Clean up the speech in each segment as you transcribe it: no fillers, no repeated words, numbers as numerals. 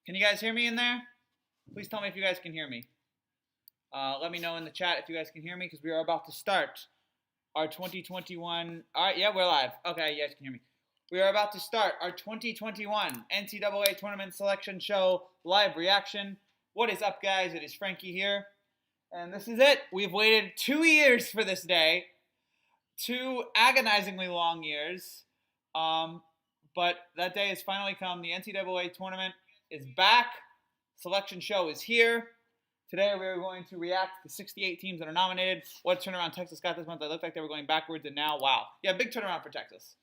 Can you guys hear me in there? Please tell me if you guys can hear me. Let me know in the chat if you guys can hear me because we are about to start our 2021. All right, yeah, we're live. Okay, you guys can hear me. We are about to start our 2021 NCAA Tournament Selection Show live reaction. What is up, guys? It is Frankie here, and this is it. We've waited 2 years for this day, 2 agonizingly long years, but that day has finally come. The NCAA Tournament is back. Selection Show is here. Today we are going to react to the 68 teams that are nominated. What turnaround Texas got this month? They looked like they were going backwards, and now, wow. Yeah, big turnaround for Texas.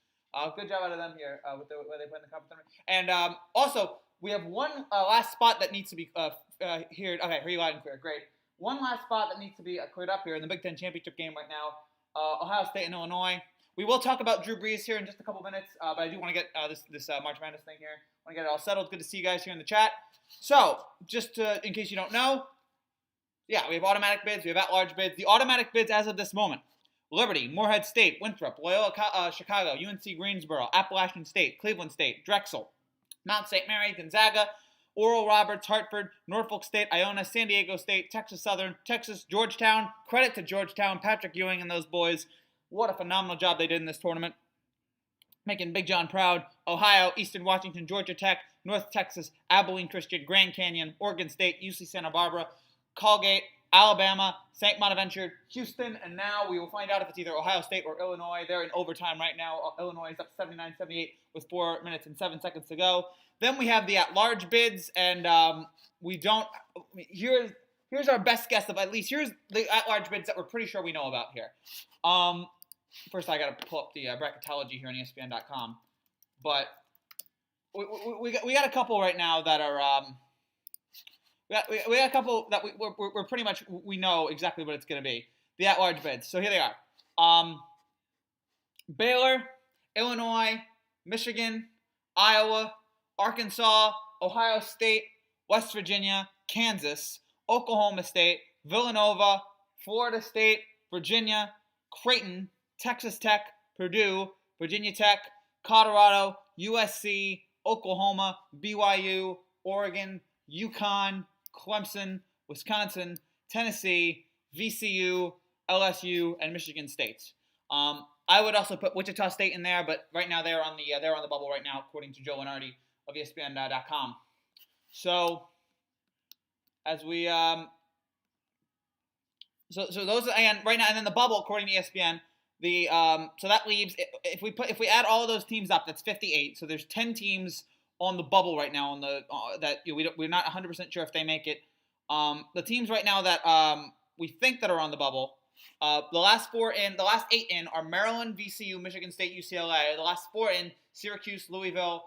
Good job out of them here with the way they play in the conference tournament. And also, we have one last spot that needs to be here. Okay, hear you loud and clear. Great. One last spot that needs to be cleared up here in the Big Ten championship game right now. Ohio State and Illinois. We will talk about Drew Brees here in just a couple minutes, but I do want to get this March Madness thing here. I want to get it all settled. Good to see you guys here in the chat. So, just in case you don't know, yeah, we have automatic bids. We have at-large bids. The automatic bids as of this moment: Liberty, Morehead State, Winthrop, Loyola Chicago, UNC Greensboro, Appalachian State, Cleveland State, Drexel, Mount St. Mary, Gonzaga, Oral Roberts, Hartford, Norfolk State, Iona, San Diego State, Texas Southern, Texas, Georgetown. Credit to Georgetown, Patrick Ewing and those boys. What a phenomenal job they did in this tournament. Making Big John proud. Ohio, Eastern Washington, Georgia Tech, North Texas, Abilene Christian, Grand Canyon, Oregon State, UC Santa Barbara, Colgate, Alabama, St. Bonaventure, Houston, and now we will find out if it's either Ohio State or Illinois. They're in overtime right now. Illinois is up 79-78 with 4 minutes and 7 seconds to go. Then we have the at-large bids, and we don't. Here's our best guess of at least. Here's the at-large bids that we're pretty sure we know about here. First, I got to pull up the bracketology here on ESPN.com, but we got a couple right now that are. We got a couple that we're pretty much we know exactly what it's going to be. The at-large bids. So here they are. Baylor, Illinois, Michigan, Iowa, Arkansas, Ohio State, West Virginia, Kansas, Oklahoma State, Villanova, Florida State, Virginia, Creighton, Texas Tech, Purdue, Virginia Tech, Colorado, USC, Oklahoma, BYU, Oregon, UConn, Clemson, Wisconsin, Tennessee, VCU, LSU, and Michigan State. I would also put Wichita State in there, but right now they're on the bubble right now, according to Joe Lenardi of ESPN.com. So as we so those and right now, and then the bubble according to ESPN, so that leaves if we add all of those teams up, that's 58. So there's 10 teams on the bubble right now on the that we're not 100% sure if they make it. The teams right now that we think that are on the bubble, the last 8 in are Maryland, VCU, Michigan State, UCLA. The last 4 in: Syracuse, Louisville,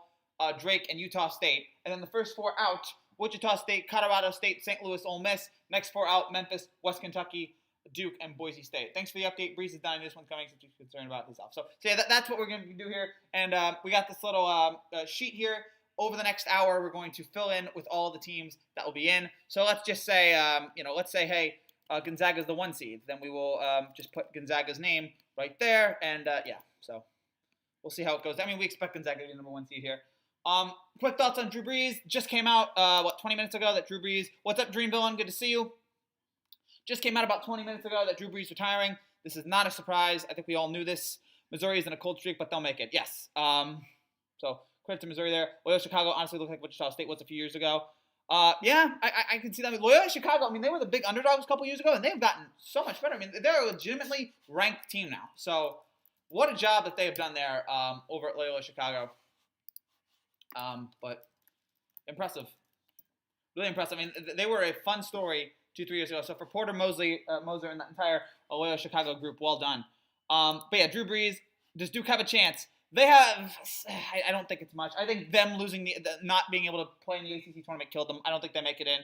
Drake, and Utah State. And then the first 4 out: Wichita State, Colorado State, St. Louis, Ole Miss. Next 4 out: Memphis, West Kentucky, Duke, and Boise State. Thanks for the update. Breeze is done. This one's coming since you're concerned about himself. So yeah, that's what we're going to do here. And we got this little sheet here. Over the next hour, we're going to fill in with all the teams that will be in. So let's just say, let's say, hey, Gonzaga's the 1 seed. Then we will just put Gonzaga's name right there. And, yeah, so we'll see how it goes. I mean, we expect Gonzaga to be the number 1 seed here. Quick thoughts on Drew Brees. Just came out, 20 minutes ago that Drew Brees. What's up, Dream Villain? Good to see you. Just came out about 20 minutes ago that Drew Brees retiring. This is not a surprise. I think we all knew this. Missouri is in a cold streak, but they'll make it. Yes. So credit to Missouri there. Loyola Chicago honestly looked like Wichita State was a few years ago. Yeah, I can see that. Loyola Chicago, I mean, they were the big underdogs a couple years ago, and they've gotten so much better. I mean, they're a legitimately ranked team now. So what a job that they have done there over at Loyola Chicago. But impressive. Really impressive. I mean, they were a fun story 2-3 years ago. So for Porter, Moser, and that entire Loyola Chicago group, well done. But yeah, Drew Brees, does Duke have a chance? They have, I don't think it's much. I think them losing not being able to play in the ACC tournament killed them. I don't think they make it in.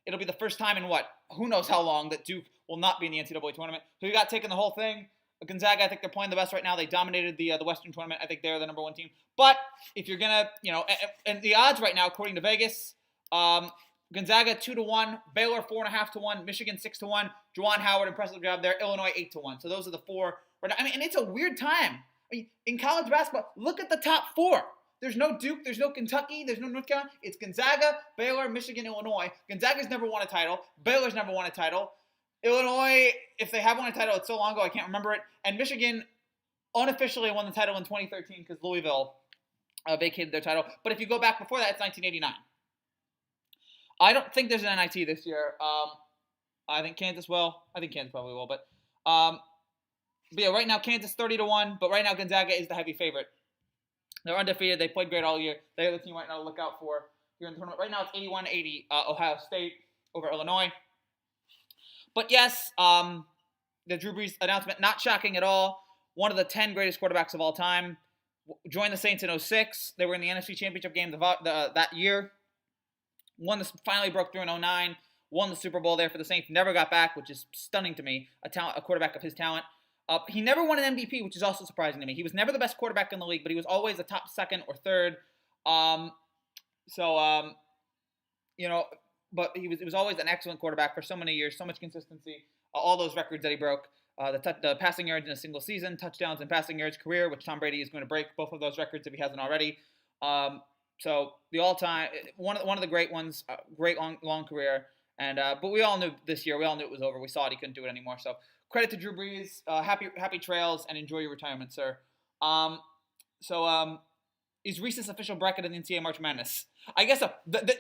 It'll be the first time in who knows how long that Duke will not be in the NCAA tournament. Who you got taking the whole thing? Gonzaga, I think they're playing the best right now. They dominated the Western tournament. I think they're the number 1 team. But if you're going to, and the odds right now, according to Vegas, Gonzaga 2-1, Baylor 4.5-1, Michigan 6-1, Juwan Howard, impressive job there, Illinois 8-1. So those are the 4. I mean, and it's a weird time. I mean, in college basketball, look at the top 4. There's no Duke, there's no Kentucky, there's no North Carolina. It's Gonzaga, Baylor, Michigan, Illinois. Gonzaga's never won a title. Baylor's never won a title. Illinois, if they have won a title, it's so long ago I can't remember it. And Michigan unofficially won the title in 2013 because Louisville vacated their title. But if you go back before that, it's 1989. I don't think there's an NIT this year. I think Kansas will. I think Kansas probably will. But yeah, right now Kansas 30-1. But right now Gonzaga is the heavy favorite. They're undefeated. They played great all year. They're the team right now to look out for here in the tournament. Right now it's 81-80 Ohio State over Illinois. But yes, the Drew Brees announcement, not shocking at all. One of the 10 greatest quarterbacks of all time. Joined the Saints in 2006. They were in the NFC Championship game that year. Finally broke through in 2009. Won the Super Bowl there for the Saints. Never got back, which is stunning to me. A quarterback of his talent. He never won an MVP, which is also surprising to me. He was never the best quarterback in the league, but he was always a top second or third. But it was always an excellent quarterback for so many years, so much consistency. All those records that he broke, the passing yards in a single season, touchdowns and passing yards career, which Tom Brady is going to break both of those records if he hasn't already. So the all-time one of the great ones, great long career. And but we all knew this year, we all knew it was over. We saw it; he couldn't do it anymore. So credit to Drew Brees. Happy trails and enjoy your retirement, sir. Is Reese's official bracket in the NCAA March Madness? I guess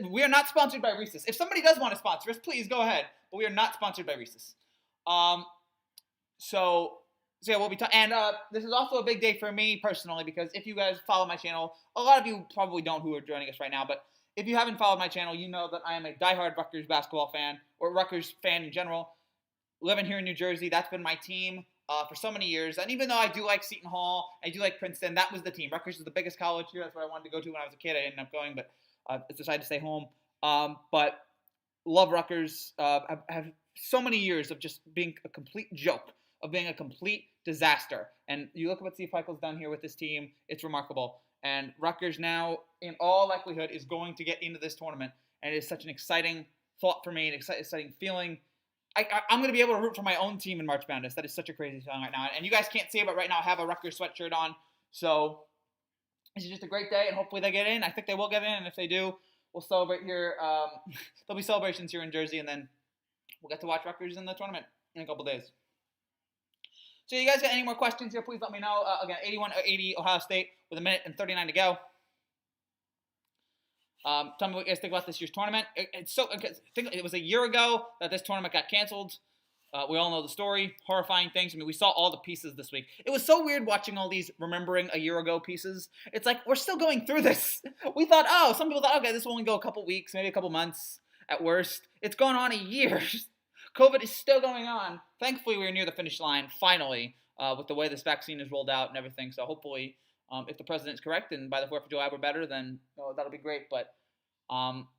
we are not sponsored by Reese's. If somebody does want to sponsor us, please go ahead. But we are not sponsored by Reese's. So yeah, we'll be talking. And this is also a big day for me personally because if you guys follow my channel, a lot of you probably don't who are joining us right now, but if you haven't followed my channel, you know that I am a diehard Rutgers basketball fan, or Rutgers fan in general. Living here in New Jersey, that's been my team for so many years. And even though I do like Seton Hall, I do like Princeton, that was the team. Rutgers is the biggest college here. That's what I wanted to go to when I was a kid. I ended up going, but decided to stay home. But love Rutgers. Have so many years of just being a complete joke, of being a complete disaster. And you look at what Steve Feichel's done here with this team, it's remarkable. And Rutgers now, in all likelihood, is going to get into this tournament. And it is such an exciting thought for me, an exciting feeling. I'm going to be able to root for my own team in March Madness. That is such a crazy feeling right now. And you guys can't see it, but right now I have a Rutgers sweatshirt on. So this is just a great day, and hopefully they get in. I think they will get in, and if they do, we'll celebrate here. There'll be celebrations here in Jersey, and then we'll get to watch Rutgers in the tournament in a couple days. So you guys got any more questions here, please let me know. Again, 81-80 Ohio State with 1:39 to go. Tell me what you guys think about this year's tournament. It was a year ago that this tournament got canceled. We all know the story. Horrifying things. I mean, we saw all the pieces this week. It was so weird watching all these remembering a year ago pieces. It's like, we're still going through this. We thought, some people thought, okay, this will only go a couple weeks, maybe a couple months at worst. It's gone on a year. COVID is still going on. Thankfully, we're near the finish line, finally, with the way this vaccine is rolled out and everything. So hopefully, if the president's correct and by the 4th of July we're better, then that'll be great. But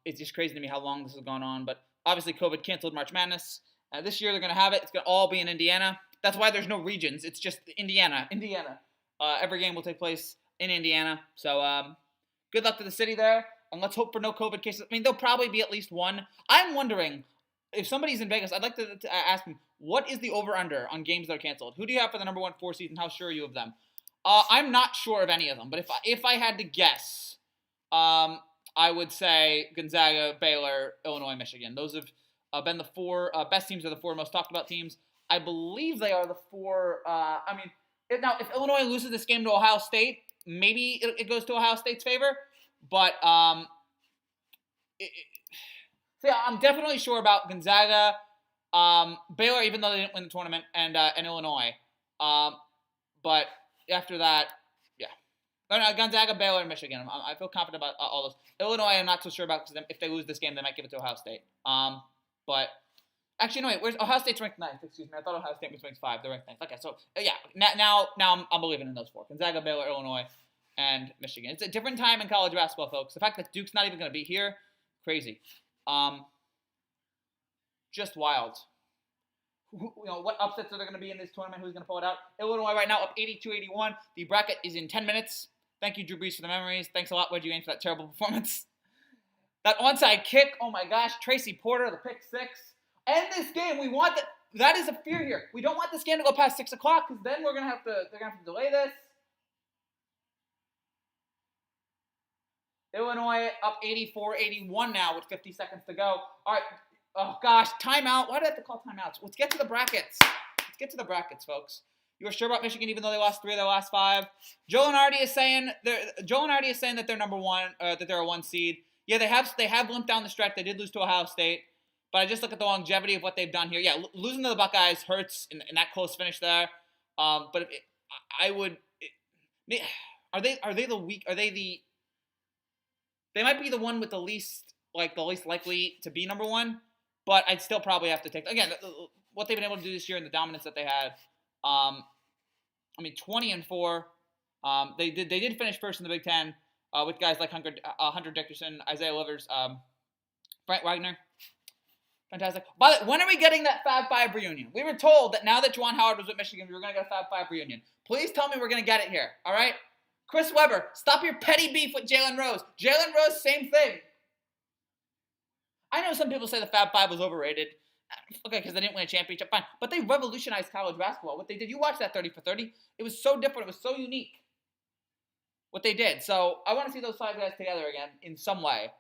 it's just crazy to me how long this has gone on. But obviously, COVID canceled March Madness. This year, they're going to have it. It's going to all be in Indiana. That's why there's no regions. It's just Indiana. Every game will take place in Indiana. So good luck to the city there. And let's hope for no COVID cases. I mean, there'll probably be at least one. I'm wondering, if somebody's in Vegas, I'd like to ask them, what is the over-under on games that are canceled? Who do you have for the number 1 4 seed, and how sure are you of them? I'm not sure of any of them, but if I had to guess, I would say Gonzaga, Baylor, Illinois, Michigan. Those have been the 4 best teams, are the 4 most talked about teams. I believe they are the 4. If Illinois loses this game to Ohio State, maybe it goes to Ohio State's favor. But I'm definitely sure about Gonzaga, Baylor, even though they didn't win the tournament, and Illinois. But after that, yeah. Gonzaga, Baylor, and Michigan. I feel confident about all those. Illinois, I'm not so sure about because if they lose this game, they might give it to Ohio State. But actually, no, wait. Where's Ohio State's ranked 9th? Excuse me. I thought Ohio State was ranked 5. They're ranked 9th. Okay, so yeah. Now I'm believing in those 4: Gonzaga, Baylor, Illinois, and Michigan. It's a different time in college basketball, folks. The fact that Duke's not even going to be here, crazy. Just wild. What upsets are there going to be in this tournament? Who's going to pull it out? Illinois right now up 82-81. The bracket is in 10 minutes. Thank you, Drew Brees, for the memories. Thanks a lot, Reggie Wayne, for that terrible performance. That onside kick, oh my gosh. Tracy Porter, the pick 6. End this game. We want that is a fear here. We don't want this game to go past 6 o'clock because then they're going to have to delay this. Illinois up 84-81 now with 50 seconds to go. All right. Oh, gosh. Timeout. Why do I have to call timeouts? Let's get to the brackets. Let's get to the brackets, folks. You were sure about Michigan even though they lost 3 of their last 5. Joe Lunardi is saying that they're number 1, that they're a 1 seed. Yeah, they have limped down the stretch. They did lose to Ohio State. But I just look at the longevity of what they've done here. Yeah, losing to the Buckeyes hurts in that close finish there. But are they the weak? Are they the? They might be the one with the least likely to be number 1. But I'd still probably have to take again what they've been able to do this year and the dominance that they had. 20-4. They did finish first in the Big Ten with guys like Hunter Dickerson, Isaiah Livers, Frank Wagner. Fantastic. By the way, when are we getting that Fab 5 reunion? We were told that now that Juwan Howard was with Michigan, we were going to get a Fab 5 reunion. Please tell me we're going to get it here, all right? Chris Webber, stop your petty beef with Jalen Rose. Jalen Rose, same thing. I know some people say the Fab 5 was overrated. Okay, because they didn't win a championship, fine. But they revolutionized college basketball. What they did, you watched that 30 for 30. It was so different. It was so unique what they did. So I want to see those 5 guys together again in some way.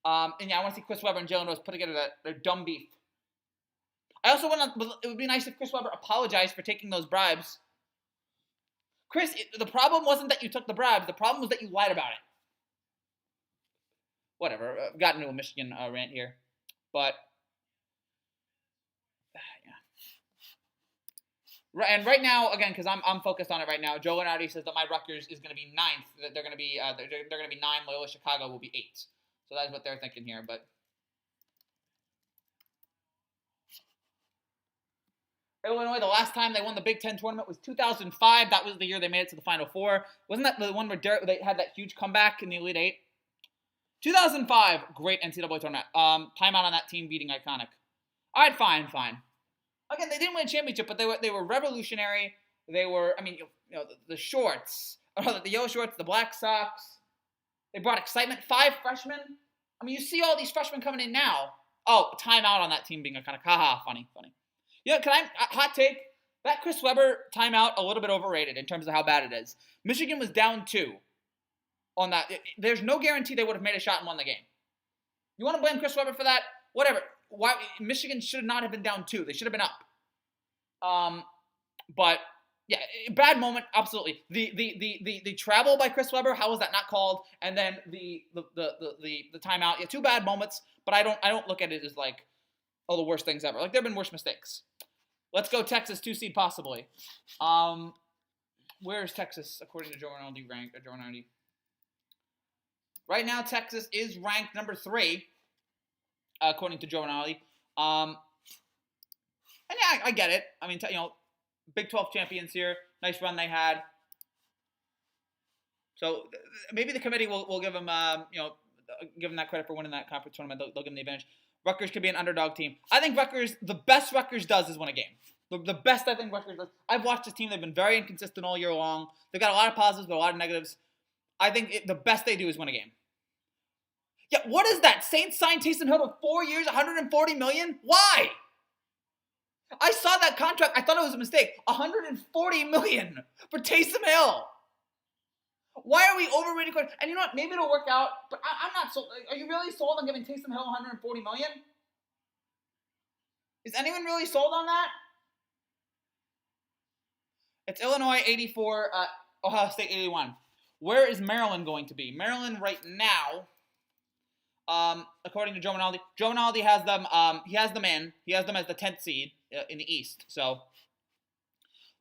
I want to see Chris Webber and Jalen Rose put together their dumb beef. I also it would be nice if Chris Webber apologized for taking those bribes. Chris, the problem wasn't that you took the bribes. The problem was that you lied about it. Whatever. I've gotten into a Michigan rant here. But, yeah. And right now, again, because I'm focused on it right now, Joe Lunardi says that my Rutgers is going to be 9th. That they're going to be 9. Loyola Chicago will be 8. So that's what they're thinking here. But Illinois, the last time they won the Big Ten tournament was 2005. That was the year they made it to the Final Four. Wasn't that the one where they had that huge comeback in the Elite 8? 2005, great NCAA tournament. Timeout on that team beating Iconic. All right, fine. Again, they didn't win a championship, but they were revolutionary. They were, the shorts, the yellow shorts, the black socks. They brought excitement. 5 freshmen. You see all these freshmen coming in now. Oh, timeout on that team being Iconic. Haha, funny. Yeah, hot take? That Chris Webber timeout a little bit overrated in terms of how bad it is. Michigan was down 2 on that. There's no guarantee they would have made a shot and won the game. You want to blame Chris Webber for that? Whatever. Why Michigan should not have been down 2. They should have been up. But yeah, bad moment, absolutely. The travel by Chris Webber, how was that not called? And then the timeout. Yeah, 2 bad moments, but I don't look at it as like the worst things ever. Like, there have been worse mistakes. Let's go Texas 2 seed possibly. Where's Texas according to Joe Rinaldi ranked? Joe Rinaldi. Right now, Texas is ranked number 3 according to Joe Rinaldi. And yeah, I get it. Big 12 champions here. Nice run they had. So maybe the committee will give them, give them that credit for winning that conference tournament. They'll give them the advantage. Rutgers could be an underdog team. I think the best Rutgers does is win a game. The best I think Rutgers does. I've watched this team. They've been very inconsistent all year long. They've got a lot of positives, but a lot of negatives. I think the best they do is win a game. Yeah, what is that? Saints signed Taysom Hill for 4 years, $140 million? Why? I saw that contract. I thought it was a mistake. $140 million for Taysom Hill. Why are we overrating? And you know what? Maybe it'll work out, but I'm not sold. Are you really sold on giving Taysom Hill $140 million? Is anyone really sold on that? It's Illinois 84, Ohio State 81. Where is Maryland going to be? Maryland right now, according to Joe Rinaldi has them. He has them as the 10th seed in the East. So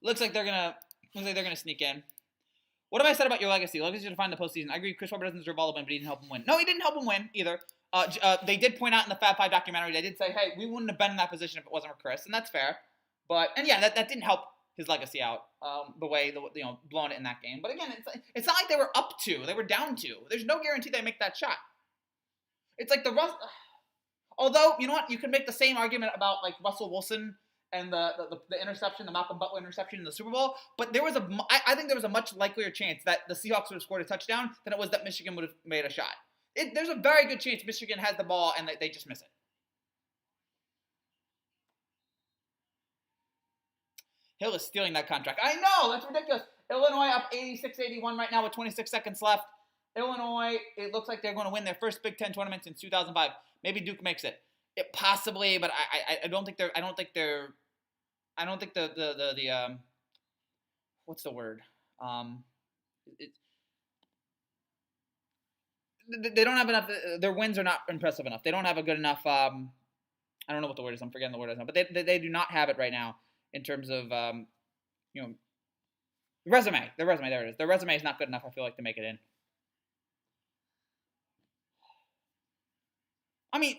looks like they're gonna sneak in. What have I said about your legacy? Legacy to find the postseason. I agree. Chris Webber doesn't deserve all of them, but he didn't help him win. No, he didn't help him win either. They did point out in the Fab 5 documentary. They did say, hey, we wouldn't have been in that position if it wasn't for Chris, and that's fair. That didn't help his legacy out the way blowing it in that game. But again, it's not like they were up 2; they were down 2. There's no guarantee they make that shot. It's like although you know what, you could make the same argument about like Russell Wilson and the interception, the Malcolm Butler interception in the Super Bowl. But I think there was a much likelier chance that the Seahawks would have scored a touchdown than it was that Michigan would have made a shot. There's a very good chance Michigan has the ball and they just miss it. Hill is stealing that contract. I know, that's ridiculous. Illinois up 86-81 right now with 26 seconds left. Illinois, it looks like they're going to win their first Big Ten tournament since 2005. Maybe Duke makes it. It possibly, but I don't think they're. I don't think they're. I don't think the what's the word? It, they don't have enough. Their wins are not impressive enough. They don't have a good enough. I don't know what the word is. I'm forgetting the word is now. But they do not have it right now in terms of you know resume. Their resume. There it is. Their resume is not good enough. I feel like to make it in. I mean,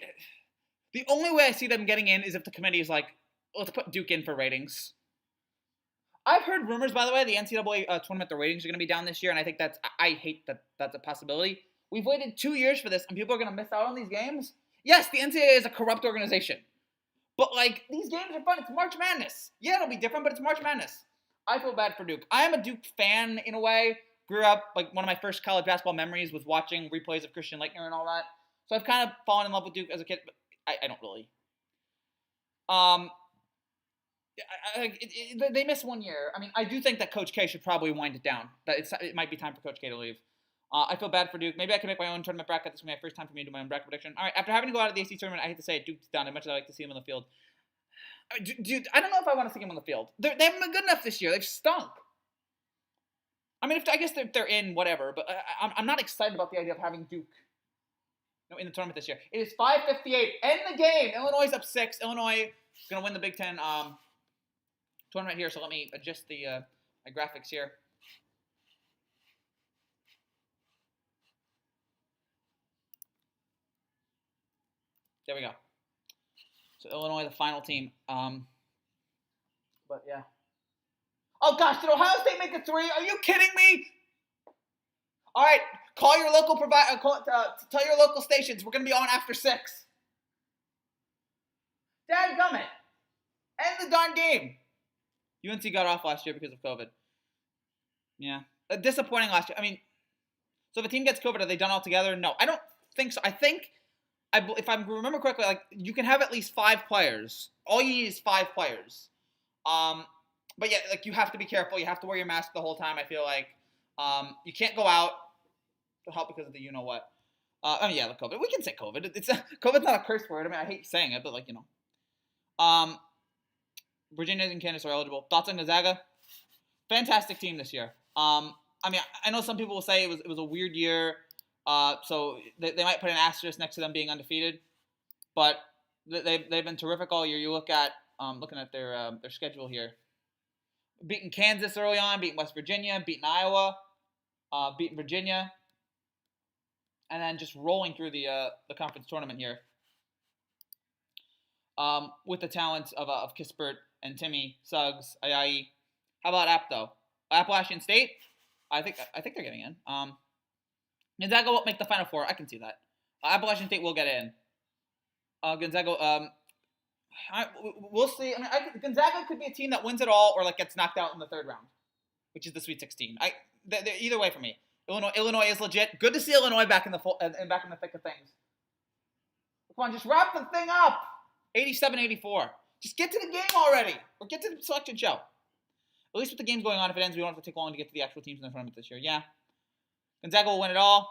the only way I see them getting in is if the committee is like, let's put Duke in for ratings. I've heard rumors, by the way, the NCAA tournament, the ratings are going to be down this year, and I think I hate that that's a possibility. We've waited 2 years for this, and people are going to miss out on these games? Yes, the NCAA is a corrupt organization. But, like, these games are fun. It's March Madness. Yeah, it'll be different, but it's March Madness. I feel bad for Duke. I am a Duke fan, in a way. Grew up, like, one of my first college basketball memories was watching replays of Christian Laettner and all that. So I've kind of fallen in love with Duke as a kid, but I don't really. They missed 1 year. I mean, I do think that Coach K should probably wind it down. That it might be time for Coach K to leave. I feel bad for Duke. Maybe I can make my own tournament bracket. This is my first time for me to do my own bracket prediction. All right, after having to go out of the AC tournament, I hate to say it, Duke's done. As much as I like to see them on the field. Dude, I don't know if I want to see them on the field. They haven't been good enough this year. They've stunk. I mean, I guess they're in, whatever. But I'm not excited about the idea of having Duke in the tournament this year. It is 5:58. End the game. Illinois is up 6. Illinois is going to win the Big Ten tournament here. So let me adjust the my graphics here. There we go. So Illinois, the final team. But yeah. Oh gosh, did Ohio State make it 3? Are you kidding me? All right, call your local provider. Tell your local stations we're gonna be on after 6. Dadgummit. End the darn game. UNC got off last year because of COVID. Yeah, disappointing last year. I mean, so if a team gets COVID, are they done altogether? No, I don't think so. I think, if I remember correctly, like you can have at least 5 players. All you need is 5 players. But yeah, like you have to be careful. You have to wear your mask the whole time. I feel like you can't go out to help because of the you know what. I mean, yeah, the COVID. We can say COVID. COVID's not a curse word. I mean, I hate saying it, but like you know. Virginia and Kansas are eligible. Thoughts on Gonzaga? Fantastic team this year. I mean, I know some people will say it was a weird year, so they might put an asterisk next to them being undefeated, but they've been terrific all year. You look at looking at their schedule here, beating Kansas early on, beating West Virginia, beating Iowa, beating Virginia, and then just rolling through the conference tournament here. With the talents of Kispert and Timmy, Suggs, Ayayi. How about App though? Appalachian State? I think they're getting in. Gonzaga won't make the Final Four. I can see that. Appalachian State will get in. Gonzaga. We'll see. I mean, Gonzaga could be a team that wins it all or like gets knocked out in the 3rd round, which is the Sweet 16. They're either way for me. Illinois is legit. Good to see Illinois back in the thick of things. Come on, just wrap the thing up. 87-84. Just get to the game already. Or get to the selection show. At least with the game's going on, if it ends, we don't have to take long to get to the actual teams in the tournament this year. Yeah. Gonzaga will win it all.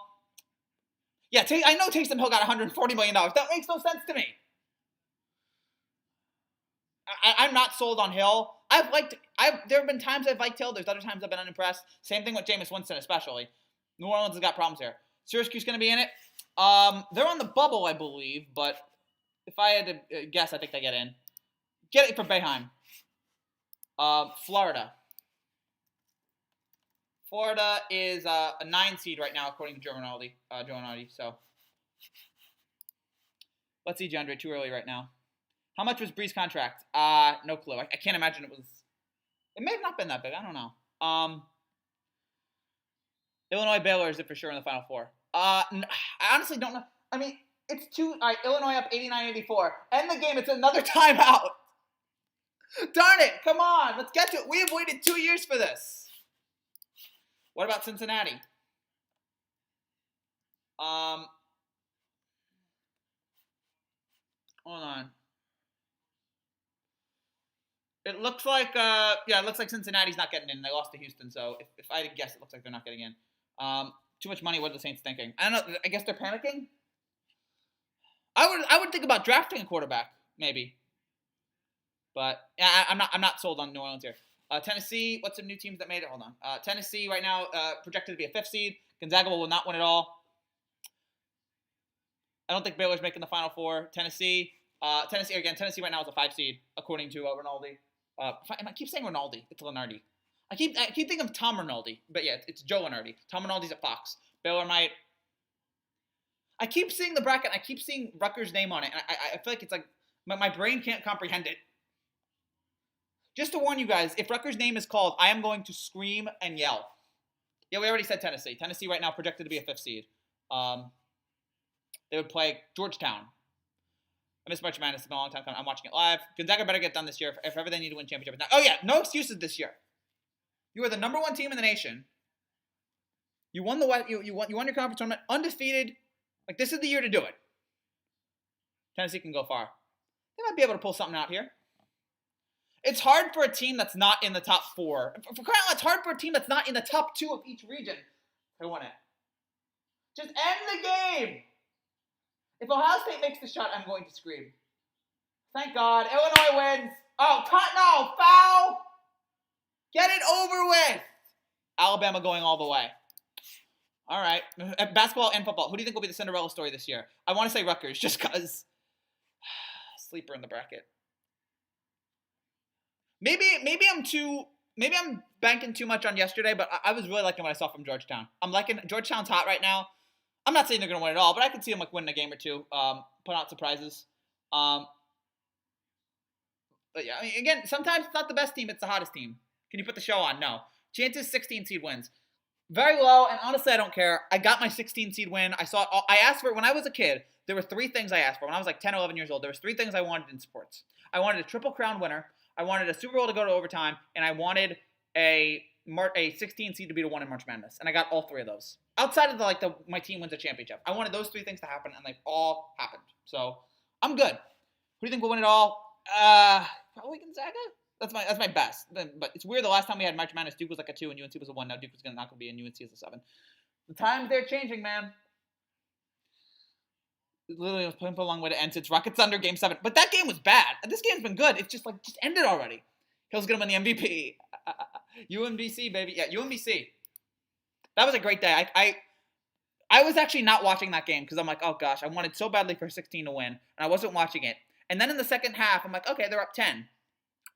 Yeah, I know Taysom Hill got $140 million. That makes no sense to me. I'm not sold on Hill. There have been times I've liked Hill. There's other times I've been unimpressed. Same thing with Jameis Winston, especially. New Orleans has got problems here. Syracuse going to be in it. They're on the bubble, I believe, but if I had to guess, I think they get in. Get it for Boeheim. Florida. Florida is a 9 seed right now, according to Joe Rinaldi. So let's see, DeAndre. Too early right now. How much was Bree's contract? No clue. I can't imagine it was. It may have not been that big. I don't know. Illinois Baylor is it for sure in the Final Four? I honestly don't know. I mean, it's Illinois up 89-84. End the game. It's another timeout. Darn it. Come on. Let's get to it. We have waited 2 years for this. What about Cincinnati? Hold on. It looks like, it looks like Cincinnati's not getting in. They lost to Houston, so if I had to guess, it looks like they're not getting in. Too much money. What are the Saints thinking? I don't know. I guess they're panicking. I would think about drafting a quarterback, maybe. But yeah, I'm not sold on New Orleans here. Tennessee, what's some new teams that made it? Hold on. Tennessee right now projected to be a 5th seed. Gonzaga will not win it all. I don't think Baylor's making the Final Four. Tennessee right now is a 5 seed according to Rinaldi. I keep saying Rinaldi. It's Lenardi. I keep thinking of Tom Rinaldi, but yeah, it's Joe Lenardi. Tom Rinaldi's at Fox. Baylor might. I keep seeing the bracket. I keep seeing Rutgers' name on it, and I feel like it's like my brain can't comprehend it. Just to warn you guys, if Rutgers' name is called, I am going to scream and yell. Yeah, we already said Tennessee. Tennessee right now projected to be a 5th seed. They would play Georgetown. I missed March Madness. It's been a long time coming. I'm watching it live. Gonzaga better get done this year if ever they need to win championships. Oh yeah, no excuses this year. You are the number 1 team in the nation. You won you won your conference tournament undefeated. Like, this is the year to do it. Tennessee can go far. They might be able to pull something out here. It's hard for a team that's not in the top 4. For crying out loud, it's hard for a team that's not in the top 2 of each region to win it. Just end the game. If Ohio State makes the shot, I'm going to scream. Thank God. Illinois wins. Oh, no, foul. Get it over with. Alabama going all the way. All right. Basketball and football. Who do you think will be the Cinderella story this year? I want to say Rutgers just because. Sleeper in the bracket. Maybe I'm banking too much on yesterday, but I was really liking what I saw from Georgetown. I'm liking Georgetown's hot right now. I'm not saying they're going to win it all, but I could see them like winning a game or two, put out surprises. But yeah, I mean, again, sometimes it's not the best team, it's the hottest team. Can you put the show on? No. Chances 16 seed wins. Very low, and honestly, I don't care. I got my 16 seed win. I asked for it when I was a kid. There were 3 things I asked for. When I was like 10 or 11 years old, there was 3 things I wanted in sports. I wanted a Triple Crown winner. I wanted a Super Bowl to go to overtime, and I wanted a 16 seed to be the one in March Madness. And I got all 3 of those. Outside of my team wins a championship. I wanted those 3 things to happen, and they've all happened. So I'm good. Who do you think will win it all? Probably Gonzaga. That's my best. But it's weird. The last time we had March Madness, Duke was like a 2 and UNC was a 1. Now Duke is not going to be, and UNC is a 7. The times they're changing, man. Literally was playing for a long way to end. It's Rockets under Game 7. But that game was bad. This game's been good. It's just ended already. Hill's going to win the MVP. UMBC, baby. Yeah, UMBC. That was a great day. I was actually not watching that game because I'm like, oh gosh, I wanted so badly for 16 to win, and I wasn't watching it. And then in the second half, I'm like, okay, they're up 10.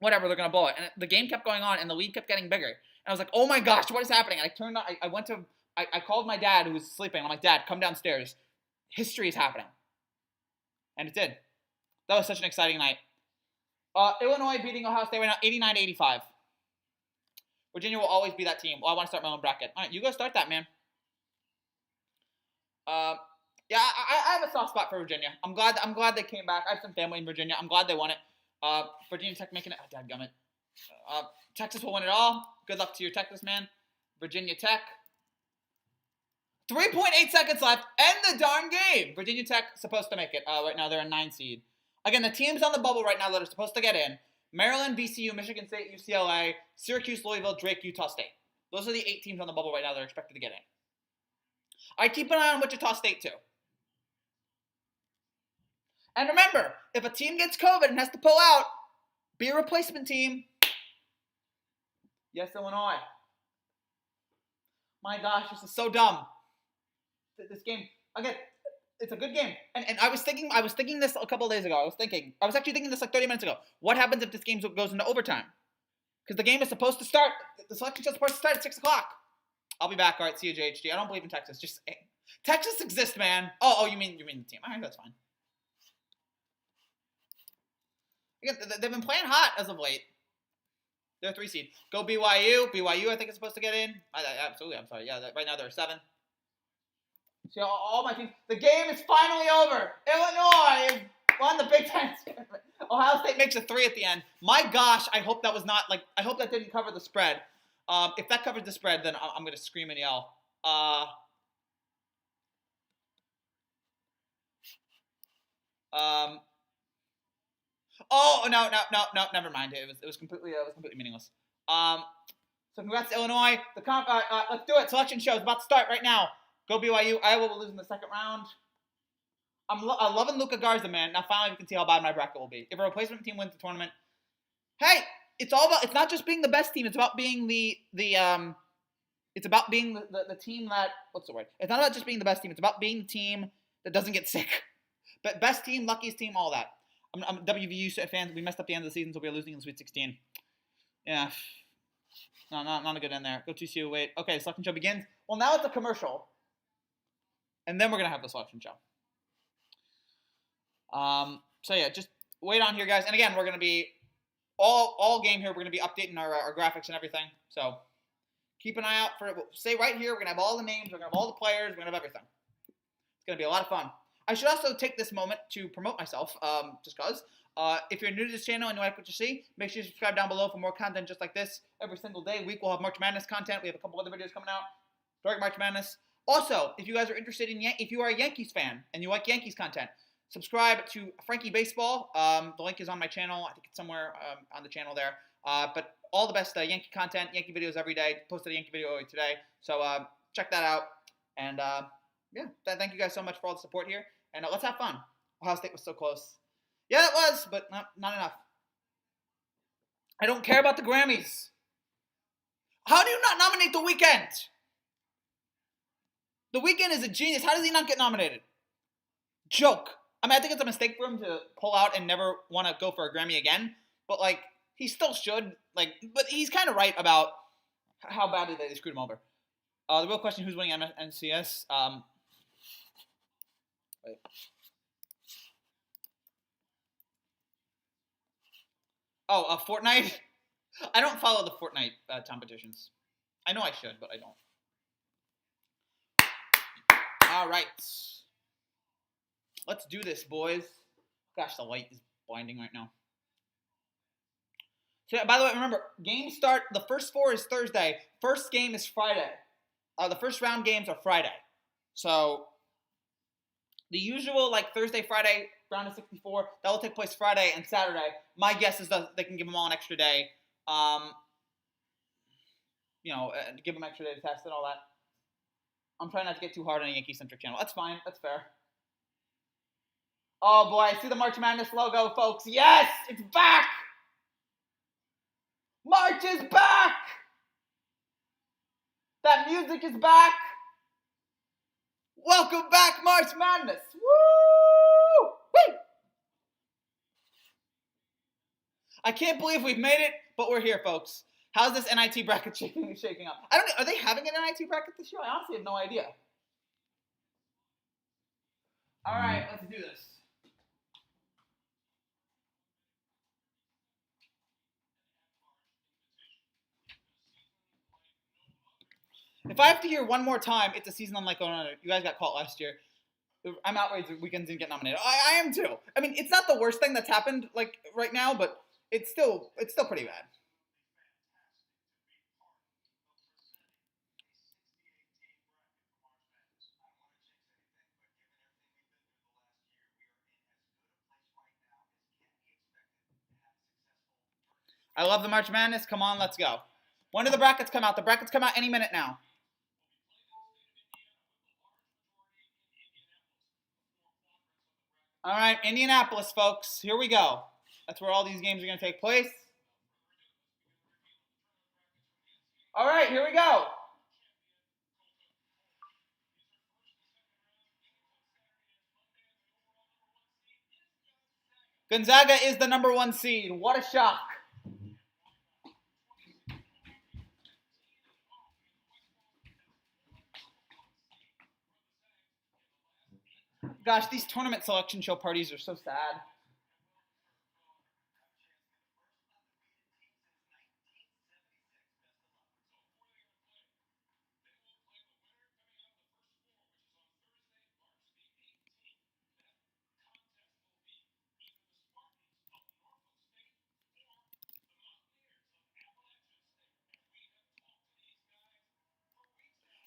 Whatever, they're going to blow it. And the game kept going on, and the lead kept getting bigger. And I was like, oh my gosh, what is happening? And I turned on, I called my dad who was sleeping. I'm like, Dad, come downstairs. History is happening. And it did. That was such an exciting night. Illinois beating Ohio State right now, 89-85. Virginia will always be that team. Well, I want to start my own bracket. All right, you go start that, man. Yeah, I have a soft spot for Virginia. I'm glad they came back. I have some family in Virginia. I'm glad they won it. Virginia Tech making it. Oh, dadgummit. Texas will win it all. Good luck to your Texas, man. Virginia Tech. 3.8 seconds left. End the darn game. Virginia Tech supposed to make it. Right now they're a 9 seed. Again, the teams on the bubble right now that are supposed to get in: Maryland, VCU, Michigan State, UCLA, Syracuse, Louisville, Drake, Utah State. Those are the 8 teams on the bubble right now that are expected to get in. I keep an eye on Wichita State too. And remember, if a team gets COVID and has to pull out, be a replacement team. Yes, Illinois. My gosh, this is so dumb. This game, again, it's a good game. And I was thinking this a couple of days ago. I was actually thinking this like 30 minutes ago. What happens if this game goes into overtime? Because the game is supposed to start, the selection is supposed to start at 6 o'clock. I'll be back. All right, see you, JHD. I don't believe in Texas. Texas exists, man. Oh, you mean the team. All right, that's fine. Again, they've been playing hot as of late. They're a 3 seed. Go BYU. BYU, I think, is supposed to get in. Absolutely, I'm sorry. Yeah, right now they're a 7. See, all my teams. The game is finally over. Illinois won the Big Ten. Ohio State makes a 3 at the end. My gosh, I hope that was not I hope that didn't cover the spread. If that covers the spread, then I'm going to scream and yell. Oh no, never mind. It was completely meaningless. So congrats to Illinois. Let's do it. Selection show is about to start right now. Go BYU. Iowa will lose in the second round. I'm loving Luka Garza, man. Now finally we can see how bad my bracket will be. If a replacement team wins the tournament, hey, it's not just being the best team. It's about being it's about being the team that, what's the word? It's not about just being the best team. It's about being the team that doesn't get sick. But best team, luckiest team, all that. I'm WVU fans. We messed up the end of the season, so we're losing in the Sweet 16. Yeah. No, not a good end there. Go TCU. Wait. Okay, selection show begins. Well, now it's a commercial. And then we're going to have the selection show. So yeah, just wait on here, guys. And again, we're going to be all game here. We're going to be updating our graphics and everything. So keep an eye out for it. We'll stay right here. We're going to have all the names. We're going to have all the players. We're going to have everything. It's going to be a lot of fun. I should also take this moment to promote myself, just because. If you're new to this channel and you like what you see, make sure you subscribe down below for more content just like this every single day. Week we'll have March Madness content. We have a couple other videos coming out during March Madness. Also, if you guys are interested in, if you are a Yankees fan and you like Yankees content, subscribe to Frankie Baseball. The link is on my channel. I think it's somewhere on the channel there. But all the best Yankee content, Yankee videos every day. Posted a Yankee video today. So check that out. And yeah, thank you guys so much for all the support here. And let's have fun. Ohio State was so close. Yeah, it was, but not enough. I don't care about the Grammys. How do you not nominate The Weeknd? The Weeknd is a genius. How does he not get nominated? Joke. I mean, I think it's a mistake for him to pull out and never want to go for a Grammy again. But, like, he still should. Like, but he's kind of right about how badly they screwed him over. The real question, who's winning NCS? Wait. Oh, Fortnite? I don't follow the Fortnite competitions. I know I should, but I don't. All right. Let's do this, boys. Gosh, the light is blinding right now. So, by the way, remember, games start, the first 4 is Thursday. First game is Friday. The first round games are Friday. So, the usual, like, Thursday, Friday, round of 64, that will take place Friday and Saturday. My guess is that they can give them all an extra day. Give them an extra day to test and all that. I'm trying not to get too hard on a Yankee-centric channel. That's fine. That's fair. Oh, boy. I see the March Madness logo, folks. Yes! It's back! March is back! That music is back! Welcome back, March Madness! Woo! Woo! I can't believe we've made it, but we're here, folks. How's this NIT bracket shaking up? I don't know. Are they having an NIT bracket this year? I honestly have no idea. All right, let's do this. If I have to hear one more time, it's a season unlike another. You guys got caught last year. I'm outraged the Weekends didn't get nominated. I am too. I mean, it's not the worst thing that's happened like right now, but it's still pretty bad. I love the March Madness. Come on, let's go. When do the brackets come out? The brackets come out any minute now. All right, Indianapolis, folks. Here we go. That's where all these games are going to take place. All right, here we go. Gonzaga is the number 1 seed. What a shock. Gosh, these tournament selection show parties are so sad.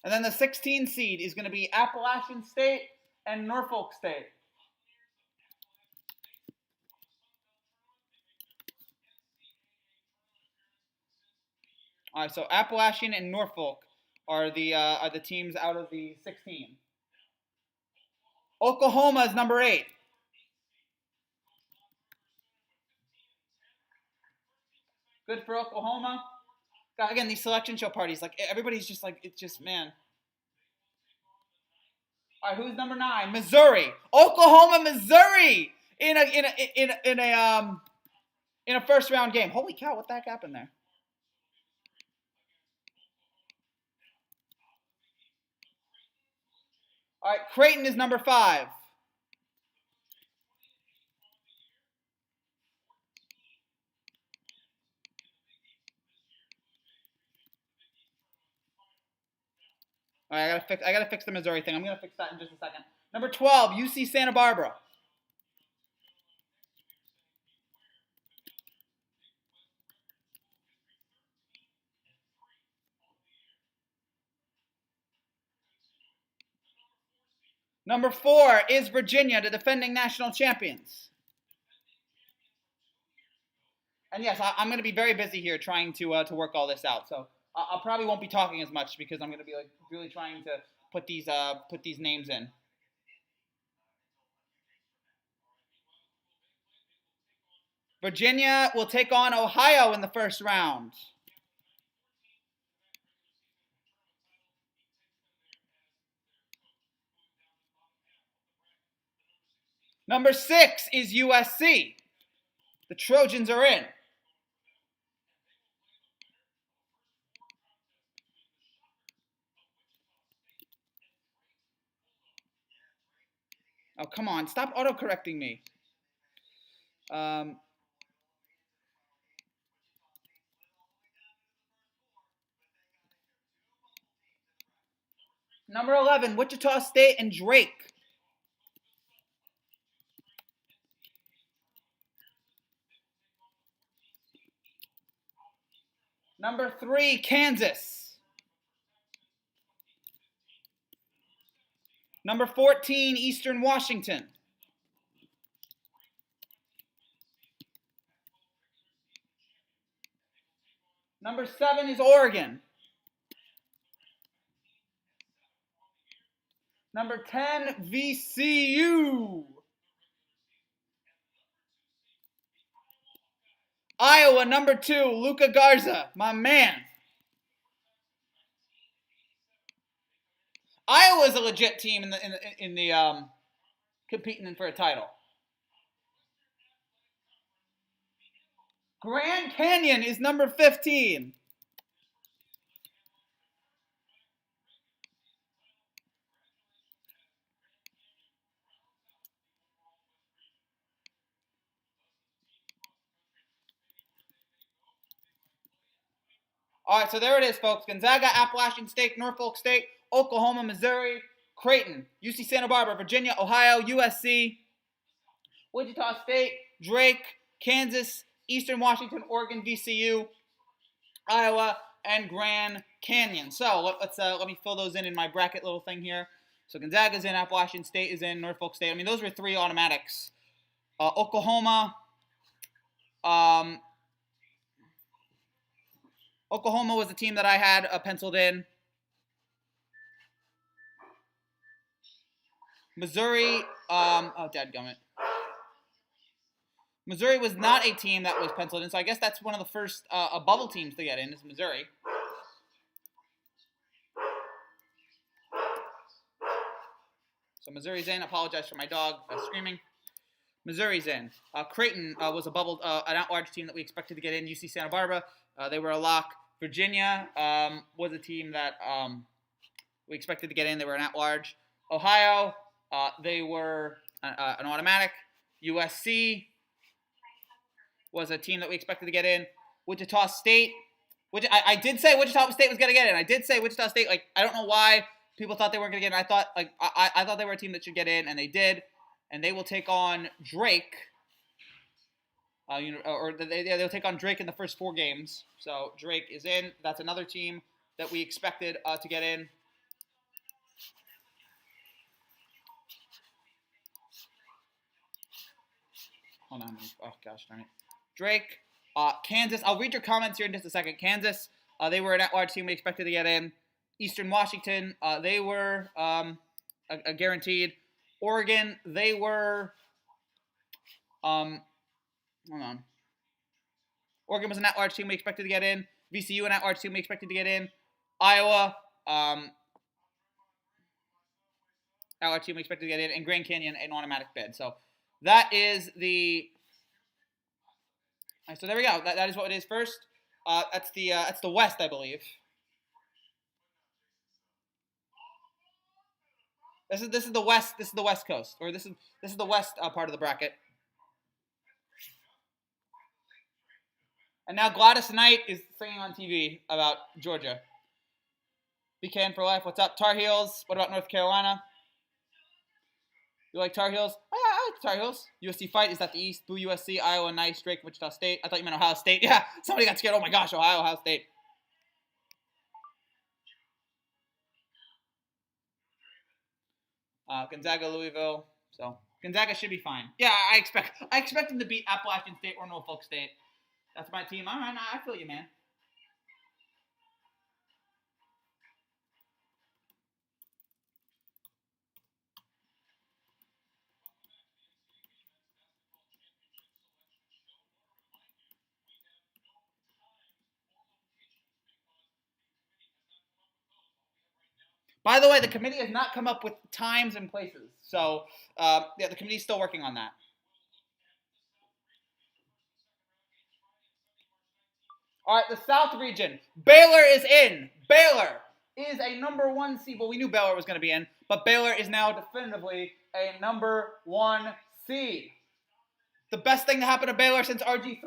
And then the 16 seed is going to be Appalachian State and Norfolk State. All right, so Appalachian and Norfolk are the teams out of the 16. Oklahoma is number 8. Good for Oklahoma. God, again, these selection show parties, like everybody's just like, it's just, man. All right, who's number 9? Missouri. Oklahoma, Missouri in a first round game. Holy cow! What the heck happened there? All right, Creighton is number 5. All right, I gotta fix the Missouri thing. I'm gonna fix that in just a second. Number 12, UC Santa Barbara. Number 4 is Virginia, the defending national champions. And yes, I'm going to be very busy here trying to work all this out. So I probably won't be talking as much because I'm going to be like really trying to put these names in. Virginia will take on Ohio in the first round. Number 6 is USC. The Trojans are in. Oh, come on. Stop autocorrecting me. Number 11, Wichita State and Drake. Number 3, Kansas. Number 14, Eastern Washington. Number 7 is Oregon. Number 10, VCU. Iowa, number 2, Luka Garza, my man. Iowa's a legit team in the competing for a title. Grand Canyon is number 15. All right, so there it is, folks. Gonzaga, Appalachian State, Norfolk State, Oklahoma, Missouri, Creighton, UC Santa Barbara, Virginia, Ohio, USC, Wichita State, Drake, Kansas, Eastern Washington, Oregon, VCU, Iowa, and Grand Canyon. So let me fill those in my bracket little thing here. So Gonzaga's in, Appalachian State is in, Norfolk State. I mean, those were 3 automatics. Oklahoma was the team that I had penciled in. Missouri, dadgummit. Missouri was not a team that was penciled in, so I guess that's one of the first bubble teams to get in is Missouri. So Missouri's in. Apologize for my dog screaming. Missouri's in. Creighton was a bubble, an at-large team that we expected to get in. UC Santa Barbara, they were a lock. Virginia was a team that we expected to get in. They were an at-large. Ohio, they were an automatic. USC was a team that we expected to get in. Wichita State, which I did say Wichita State was going to get in. I did say Wichita State. Like, I don't know why people thought they weren't going to get in. I thought they were a team that should get in, and they did. And they will take on Drake. They'll take on Drake in the first 4 games. So Drake is in. That's another team that we expected to get in. Hold on. Oh, gosh darn it. Drake, Kansas. I'll read your comments here in just a second. Kansas, they were an at-large team we expected to get in. Eastern Washington, they were a guaranteed. Oregon, they were hold on. Oregon was an at-large team we expected to get in. VCU, an at-large team we expected to get in. Iowa, at-large team we expected to get in. And Grand Canyon, an automatic bid. So that is the. So there we go. That is what it is first. That's the West, I believe. This is the West. This is the West Coast, or this is the West part of the bracket. And now Gladys Knight is singing on TV about Georgia. BKN for life. What's up, Tar Heels? What about North Carolina? You like Tar Heels? Oh yeah, I like Tar Heels. USC fight is that the East. Boo USC. Iowa nice. Drake Wichita State. I thought you meant Ohio State. Yeah, somebody got scared. Oh my gosh, Ohio State. Gonzaga, Louisville. So Gonzaga should be fine. Yeah, I expect them to beat Appalachian State or Norfolk State. That's my team. All right, I feel you, man. By the way, the committee has not come up with times and places. So, the committee's still working on that. All right, the South region. Baylor is in. Baylor is a number 1 seed. Well, we knew Baylor was going to be in, but Baylor is now definitively a number 1 seed. The best thing to happen to Baylor since RG3.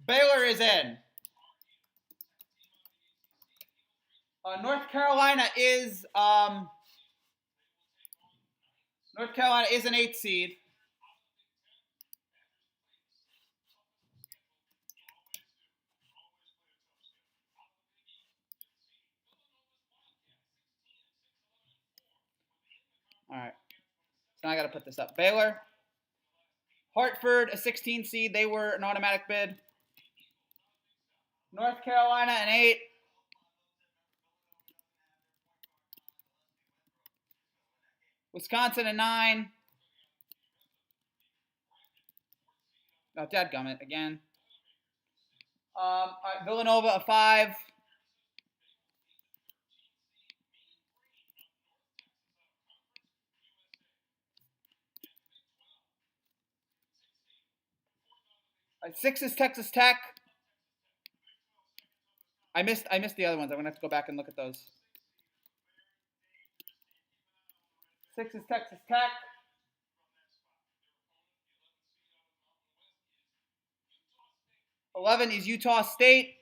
Baylor is in. North Carolina is an 8th seed. All right. So now I got to put this up. Baylor. Hartford, a 16 seed. They were an automatic bid. North Carolina, an 8. Wisconsin, a 9. Oh, dadgummit, again. All right, Villanova, a 5. All right, 6 is Texas Tech. I missed the other ones. I'm going to have to go back and look at those. 6 is Texas Tech. $11 is Utah State.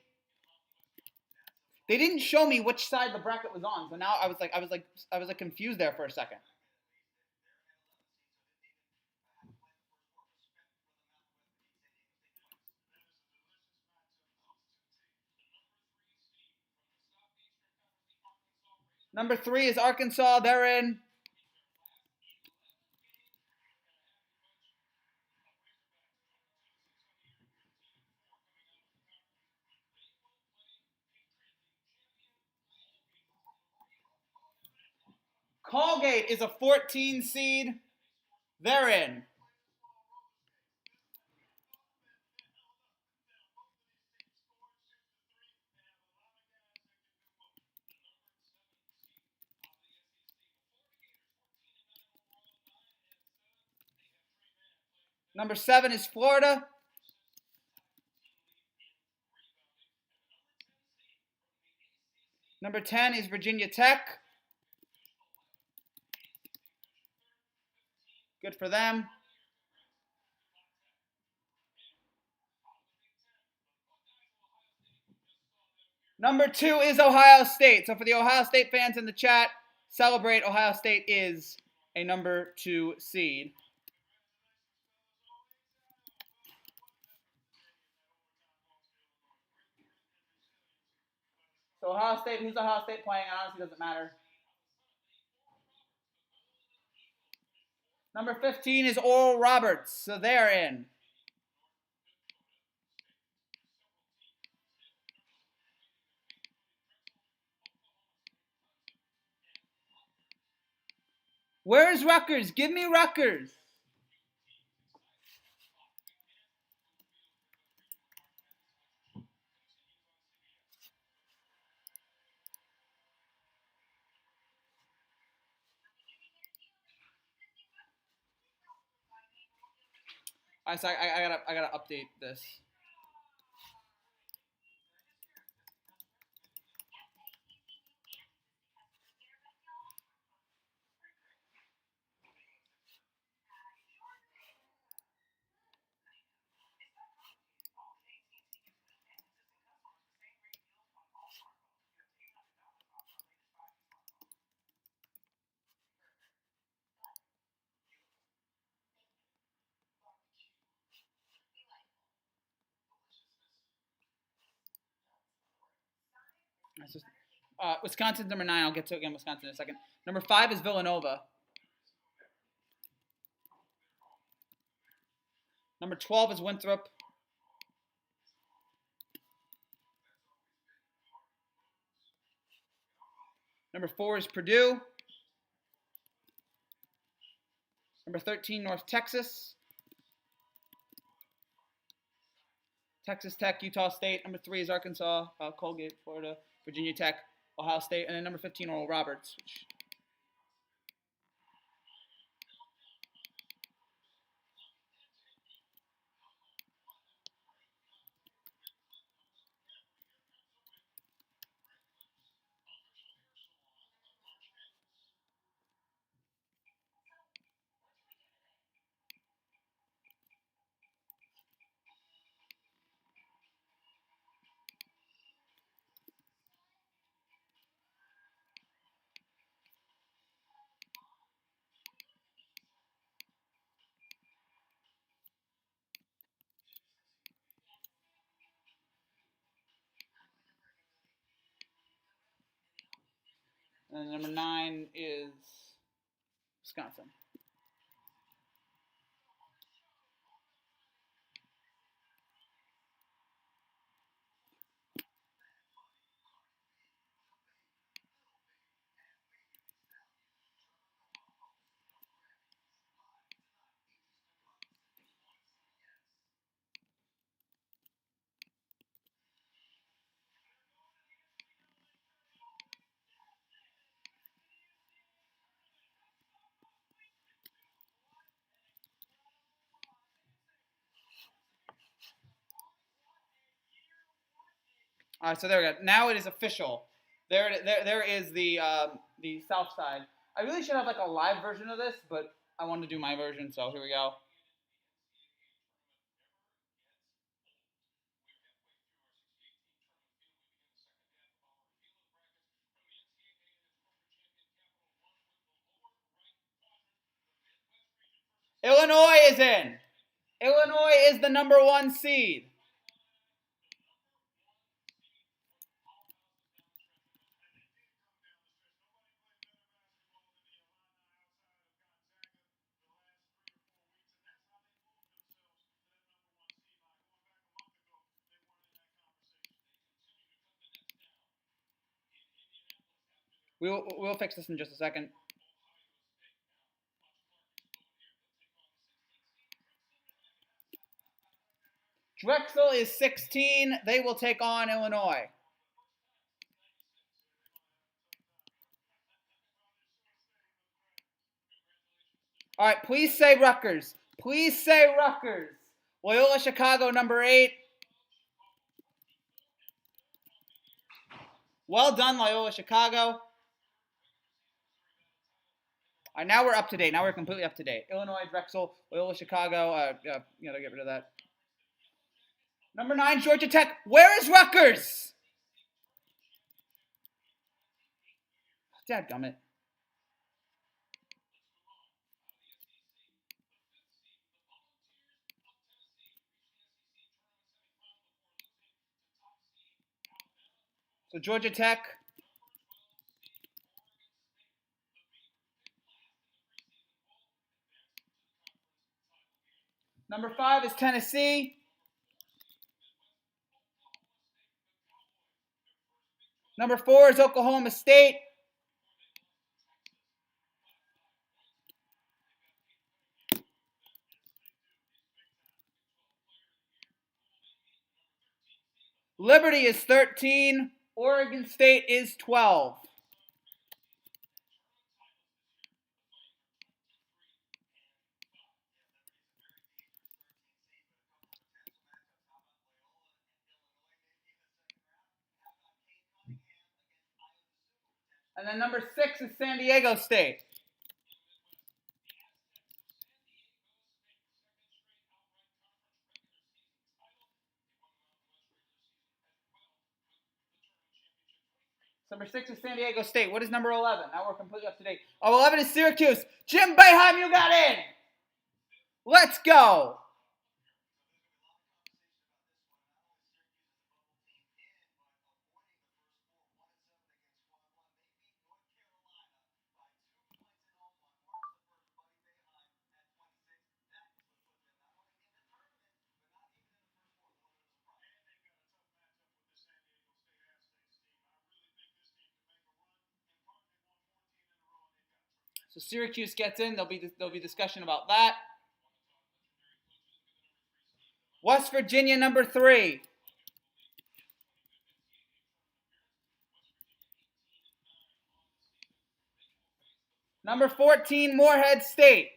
They didn't show me which side the bracket was on, so now I was confused there for a second. Number 3 is Arkansas. They're in. Colgate is a 14 seed. They're in. Number 7 is Florida. Number 10 is Virginia Tech. Good for them. Number 2 is Ohio State. So for the Ohio State fans in the chat, celebrate. Ohio State is a number 2 seed. So Ohio State, who's Ohio State playing? It honestly doesn't matter. Number 15 is Oral Roberts, so they're in. Where's Rutgers? Give me Rutgers. I gotta update this. That's just, Wisconsin's number 9. I'll get to again Wisconsin in a second. Number 5 is Villanova. Number 12 is Winthrop. Number 4 is Purdue. Number 13, North Texas. Texas Tech, Utah State. Number 3 is Arkansas, Colgate, Florida, Virginia Tech, Ohio State. And then number 15, Oral Roberts. And number 9 is Wisconsin. All right, so there we go. Now it is official. There is the South Side. I really should have like a live version of this, but I wanted to do my version, so here we go. Illinois is in. Illinois is the number 1 seed. We'll fix this in just a second. Drexel is 16. They will take on Illinois. All right, please say Rutgers. Please say Rutgers. Loyola Chicago, number 8. Well done, Loyola Chicago. All right, now we're up to date. Now we're completely up to date. Illinois, Drexel, Loyola Chicago. Gotta get rid of that. Number 9, Georgia Tech. Where is Rutgers? Dadgummit. So Georgia Tech. Number 5 is Tennessee. Number 4 is Oklahoma State. Liberty is 13. Oregon State is 12. And then number 6 is San Diego State. Number 6 is San Diego State. What is number 11? Now we're completely up to date. Oh, 11 is Syracuse. Jim Boeheim, you got in. Let's go. So Syracuse gets in. There'll be discussion about that. West Virginia, number 3. Number 14, Morehead State.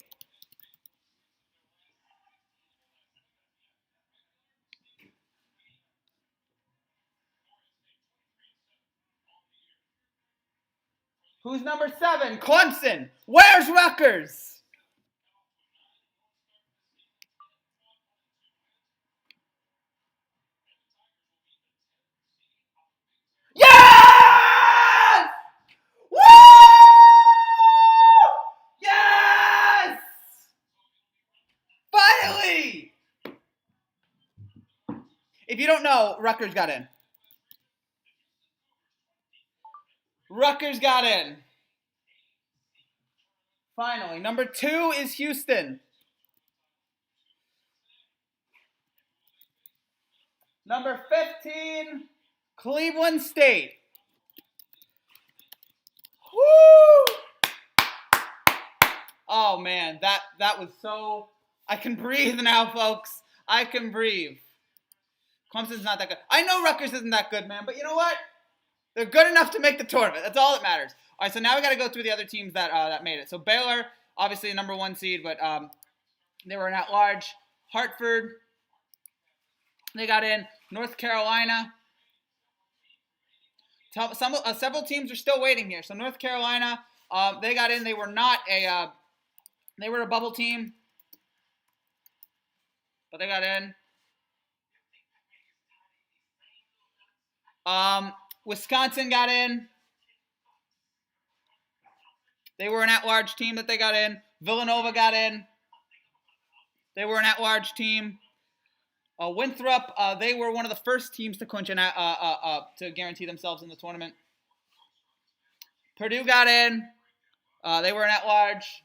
Who's number 7? Clemson. Where's Rutgers? Yes! Woo! Yes! Finally! If you don't know, Rutgers got in. Rutgers got in. Finally. Number 2 is Houston. Number 15, Cleveland State. Woo! Oh, man. That was so... I can breathe now, folks. I can breathe. Clemson's not that good. I know Rutgers isn't that good, man. But you know what? They're good enough to make the tournament. That's all that matters. All right, so now we got to go through the other teams that made it. So Baylor, obviously the number 1 seed, but they were an at-large. Hartford, they got in. North Carolina. Several teams are still waiting here. So North Carolina, they got in. They were not a they were a bubble team, but they got in. Wisconsin got in. They were an at-large team that they got in. Villanova got in. They were an at-large team. Winthrop, they were one of the first teams to clinch to guarantee themselves in the tournament. Purdue got in. They were an at-large.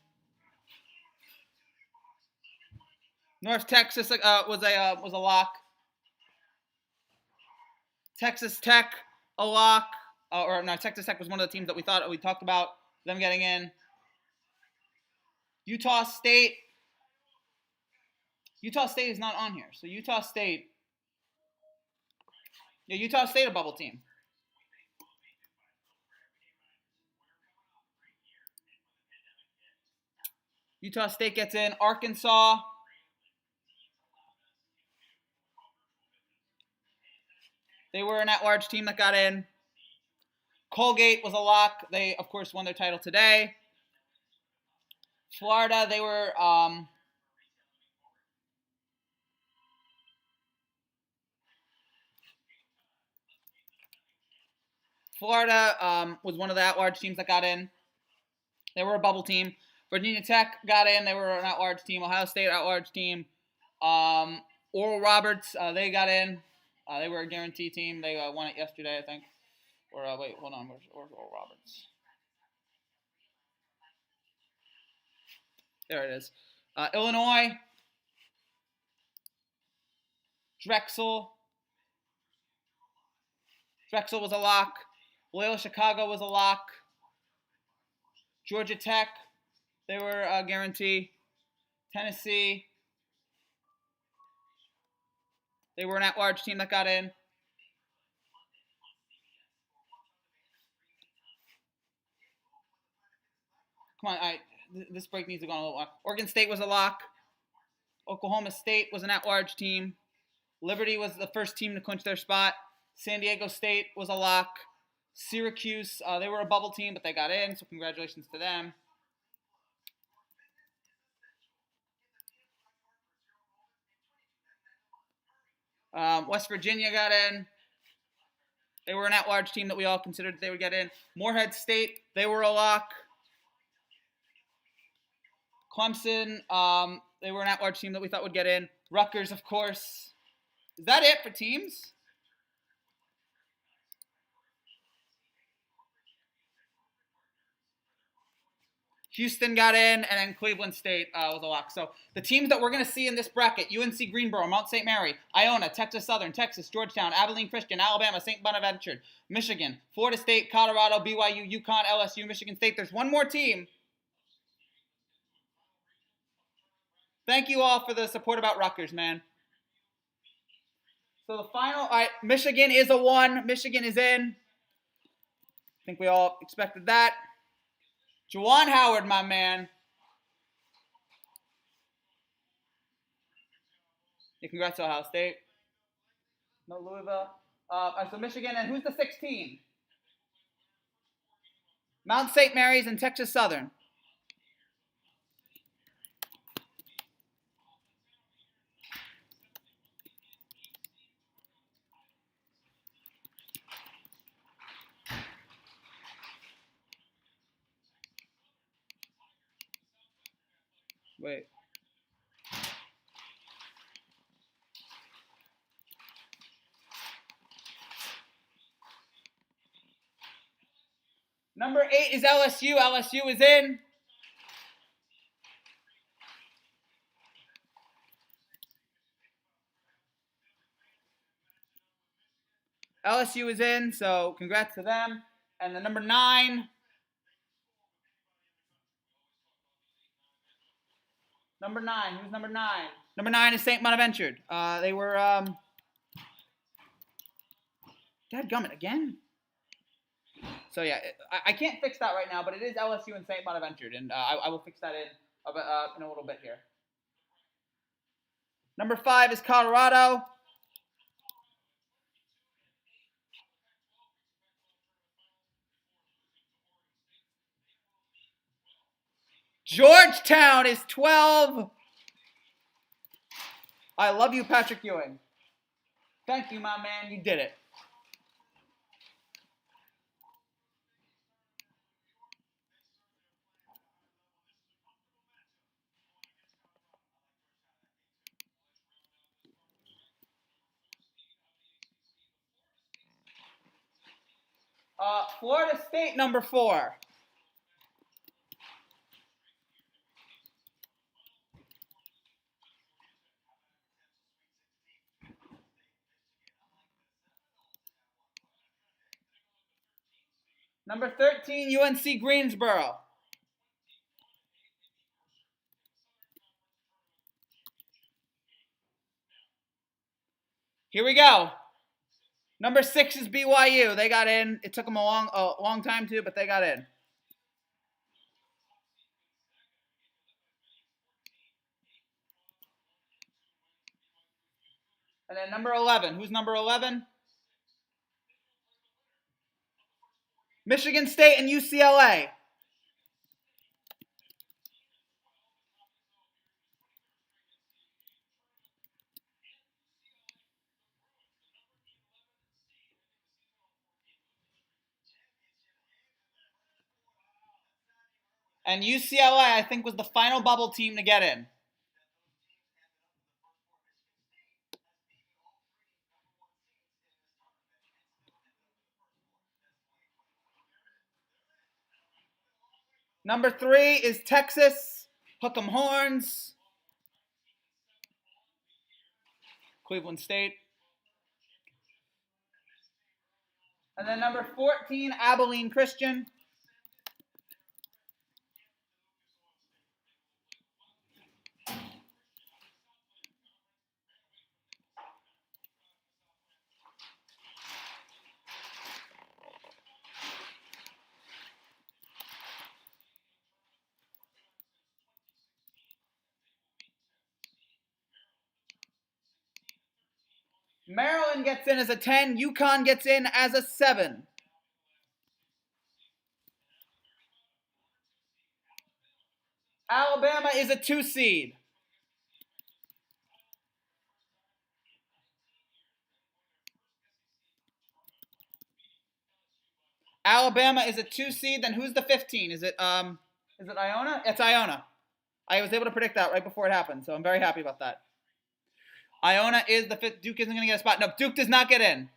North Texas was a lock. Texas Tech, a lock. Texas Tech was one of the teams that we talked about them getting in. Utah State. Utah State is not on here. So Utah State, a bubble team. Utah State gets in. Arkansas. They were an at-large team that got in. Colgate was a lock. They, of course, won their title today. Florida, they were... Florida was one of the at-large teams that got in. They were a bubble team. Virginia Tech got in. They were an at-large team. Ohio State, at-large team. Oral Roberts, they got in. They were a guarantee team. They won it yesterday, I think. Or wait, hold on. Where's Oral Roberts? There it is. Illinois. Drexel. Drexel was a lock. Loyola Chicago was a lock. Georgia Tech, they were a guarantee. Tennessee, they were an at-large team that got in. Come on, this break needs to go on a little while. Oregon State was a lock. Oklahoma State was an at-large team. Liberty was the first team to clinch their spot. San Diego State was a lock. Syracuse, they were a bubble team, but they got in, so congratulations to them. West Virginia got in. They were an at-large team that we all considered they would get in. Morehead State, they were a lock. Clemson, they were an at-large team that we thought would get in. Rutgers, of course. Is that it for teams? Houston got in, and then Cleveland State was a lock. So the teams that we're going to see in this bracket: UNC Greensboro, Mount St. Mary, Iona, Texas Southern, Texas, Georgetown, Abilene Christian, Alabama, St. Bonaventure, Michigan, Florida State, Colorado, BYU, UConn, LSU, Michigan State. There's one more team. Thank you all for the support about Rutgers, man. So the final, all right, Michigan is a 1. Michigan is in. I think we all expected that. Juwan Howard, my man. Yeah, congrats to Ohio State. No Louisville. So Michigan, and who's the 16? Mount St. Mary's and Texas Southern. Wait. Number 8 is LSU. LSU is in. LSU is in, so congrats to them. And the number 9. Number 9. Who's number 9? Number 9 is St. Bonaventure. They were, dadgummit, again? So, yeah, I can't fix that right now, but it is LSU and St. Bonaventure, and I will fix that in a little bit here. Number 5 is Colorado. Georgetown is 12. I love you, Patrick Ewing. Thank you, my man. You did it. Florida State, number 4. Number 13, UNC Greensboro. Here we go. Number 6 is BYU. They got in. It took them a long time to, but they got in. And then number 11. Who's number 11? Michigan State and UCLA. And UCLA, I think, was the final bubble team to get in. Number 3 is Texas. Hook 'em Horns. Cleveland State. And then number 14, Abilene Christian. Maryland gets in as a 10. UConn gets in as a 7. Alabama is a 2 seed. Alabama is a 2 seed. Then who's the 15? Is it Iona? It's Iona. I was able to predict that right before it happened, so I'm very happy about that. Iona is the 5th. Duke isn't going to get a spot. No, Duke does not get in.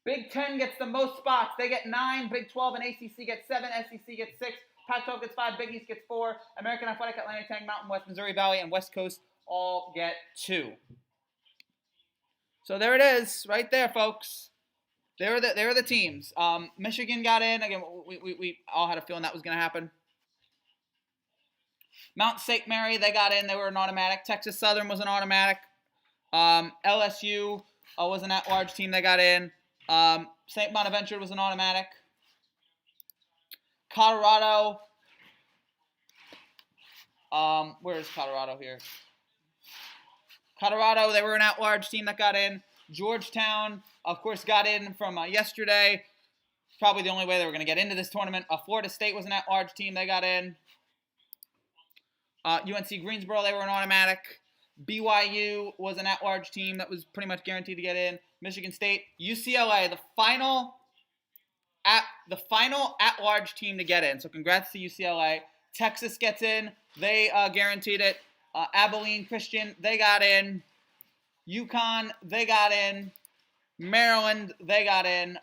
Big 10 gets the most spots. They get 9. Big 12 and ACC gets 7. SEC gets 6. Pac-12 gets 5. Big East gets 4. American Athletic, Atlantic 10, Mountain West, Missouri Valley, and West Coast all get 2. So there it is, right there, folks. There are the teams. Michigan got in. Again, we all had a feeling that was going to happen. Mount St. Mary, they got in. They were an automatic. Texas Southern was an automatic. LSU was an at-large team. They got in. St. Bonaventure was an automatic. Colorado. Where is Colorado here? Colorado, they were an at-large team that got in. Georgetown, of course, got in from yesterday. Probably the only way they were going to get into this tournament. Florida State was an at-large team. They got in. UNC Greensboro, they were an automatic. BYU was an at-large team that was pretty much guaranteed to get in. Michigan State, UCLA, the final at-large team to get in. So congrats to UCLA. Texas gets in. They guaranteed it. Abilene Christian, they got in. UConn, they got in. Maryland, they got in.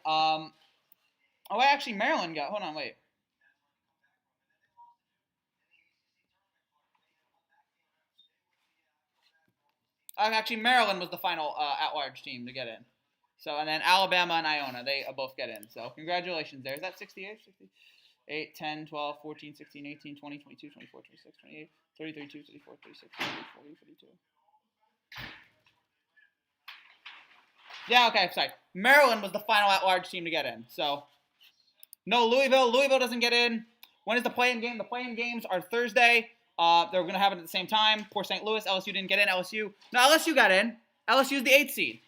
Actually, Maryland got. Hold on, wait. Actually, Maryland was the final at-large team to get in. So, and then Alabama and Iona, they both get in. So, congratulations there. Is that 68? 8, 10, 12, 14, 16, 18, 20, 22, 24, 26, 28, 30, 32, 34, 36, 38, 40, 42. Yeah, okay, sorry. Maryland was the final at-large team to get in. So, no Louisville. Louisville doesn't get in. When is the play-in game? The play-in games are Thursday. They're going to have it at the same time. Poor St. Louis. LSU didn't get in. LSU got in. LSU is the 8th seed.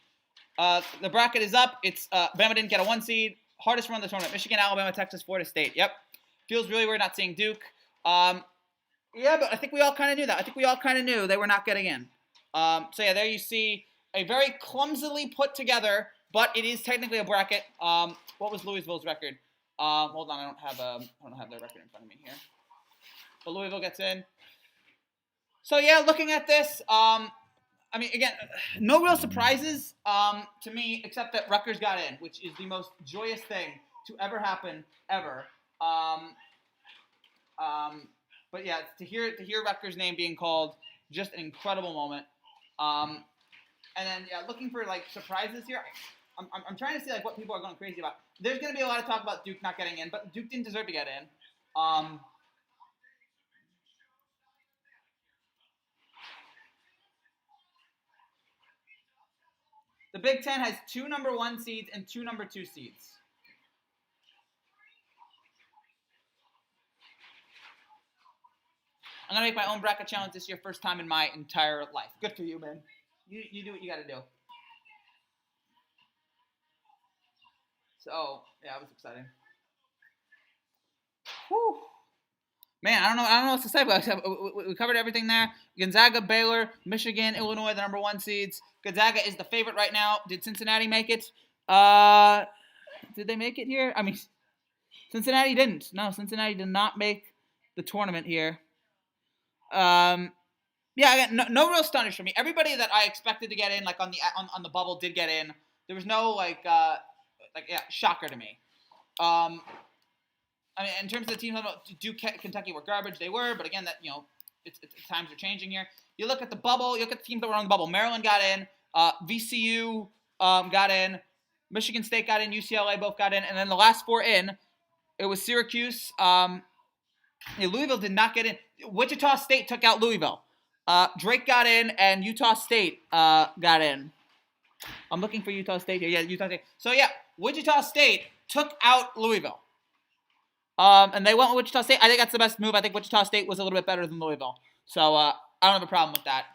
The bracket is up. It's Bama didn't get a 1 seed. Hardest run of the tournament. Michigan, Alabama, Texas, Florida State. Yep. Feels really weird not seeing Duke. Yeah, but I think we all kind of knew that. I think we all kind of knew they were not getting in. So yeah, there you see a very clumsily put together, but it is technically a bracket. What was Louisville's record? Hold on, I don't have their record in front of me here. But Louisville gets in. So yeah, looking at this, I mean, again, no real surprises to me, except that Rutgers got in, which is the most joyous thing to ever happen, ever. But yeah, to hear Rutgers' name being called, just an incredible moment. And then yeah, looking for like surprises here. I'm trying to see like what people are going crazy about. There's going to be a lot of talk about Duke not getting in, but Duke didn't deserve to get in. The Big Ten has 2 number 1 seeds and 2 number 2 seeds. I'm going to make my own bracket challenge this year, first time in my entire life. Good for you, man. You do what you got to do. So, yeah, it was exciting. Whew. Man, I don't know what to say, but we covered everything there. Gonzaga, Baylor, Michigan, Illinois, the number 1 seeds. Gonzaga is the favorite right now. Did Cincinnati make it? Did they make it here? I mean, Cincinnati didn't. No, Cincinnati did not make the tournament here. Yeah, again, no real stunners for me. Everybody that I expected to get in, like on the bubble, did get in. There was no shocker to me. Um, I mean, in terms of the teams, do Kentucky were garbage? They were, but again, that times are changing here. You look at the bubble. You look at the teams that were on the bubble. Maryland got in. VCU got in. Michigan State got in. UCLA both got in, and then the last four in, it was Syracuse. Louisville did not get in. Wichita State took out Louisville. Drake got in, and Utah State got in. I'm looking for Utah State here. Yeah, Utah State. So yeah, Wichita State took out Louisville. And they went with Wichita State. I think that's the best move. I think Wichita State was a little bit better than Louisville. So I don't have a problem with that.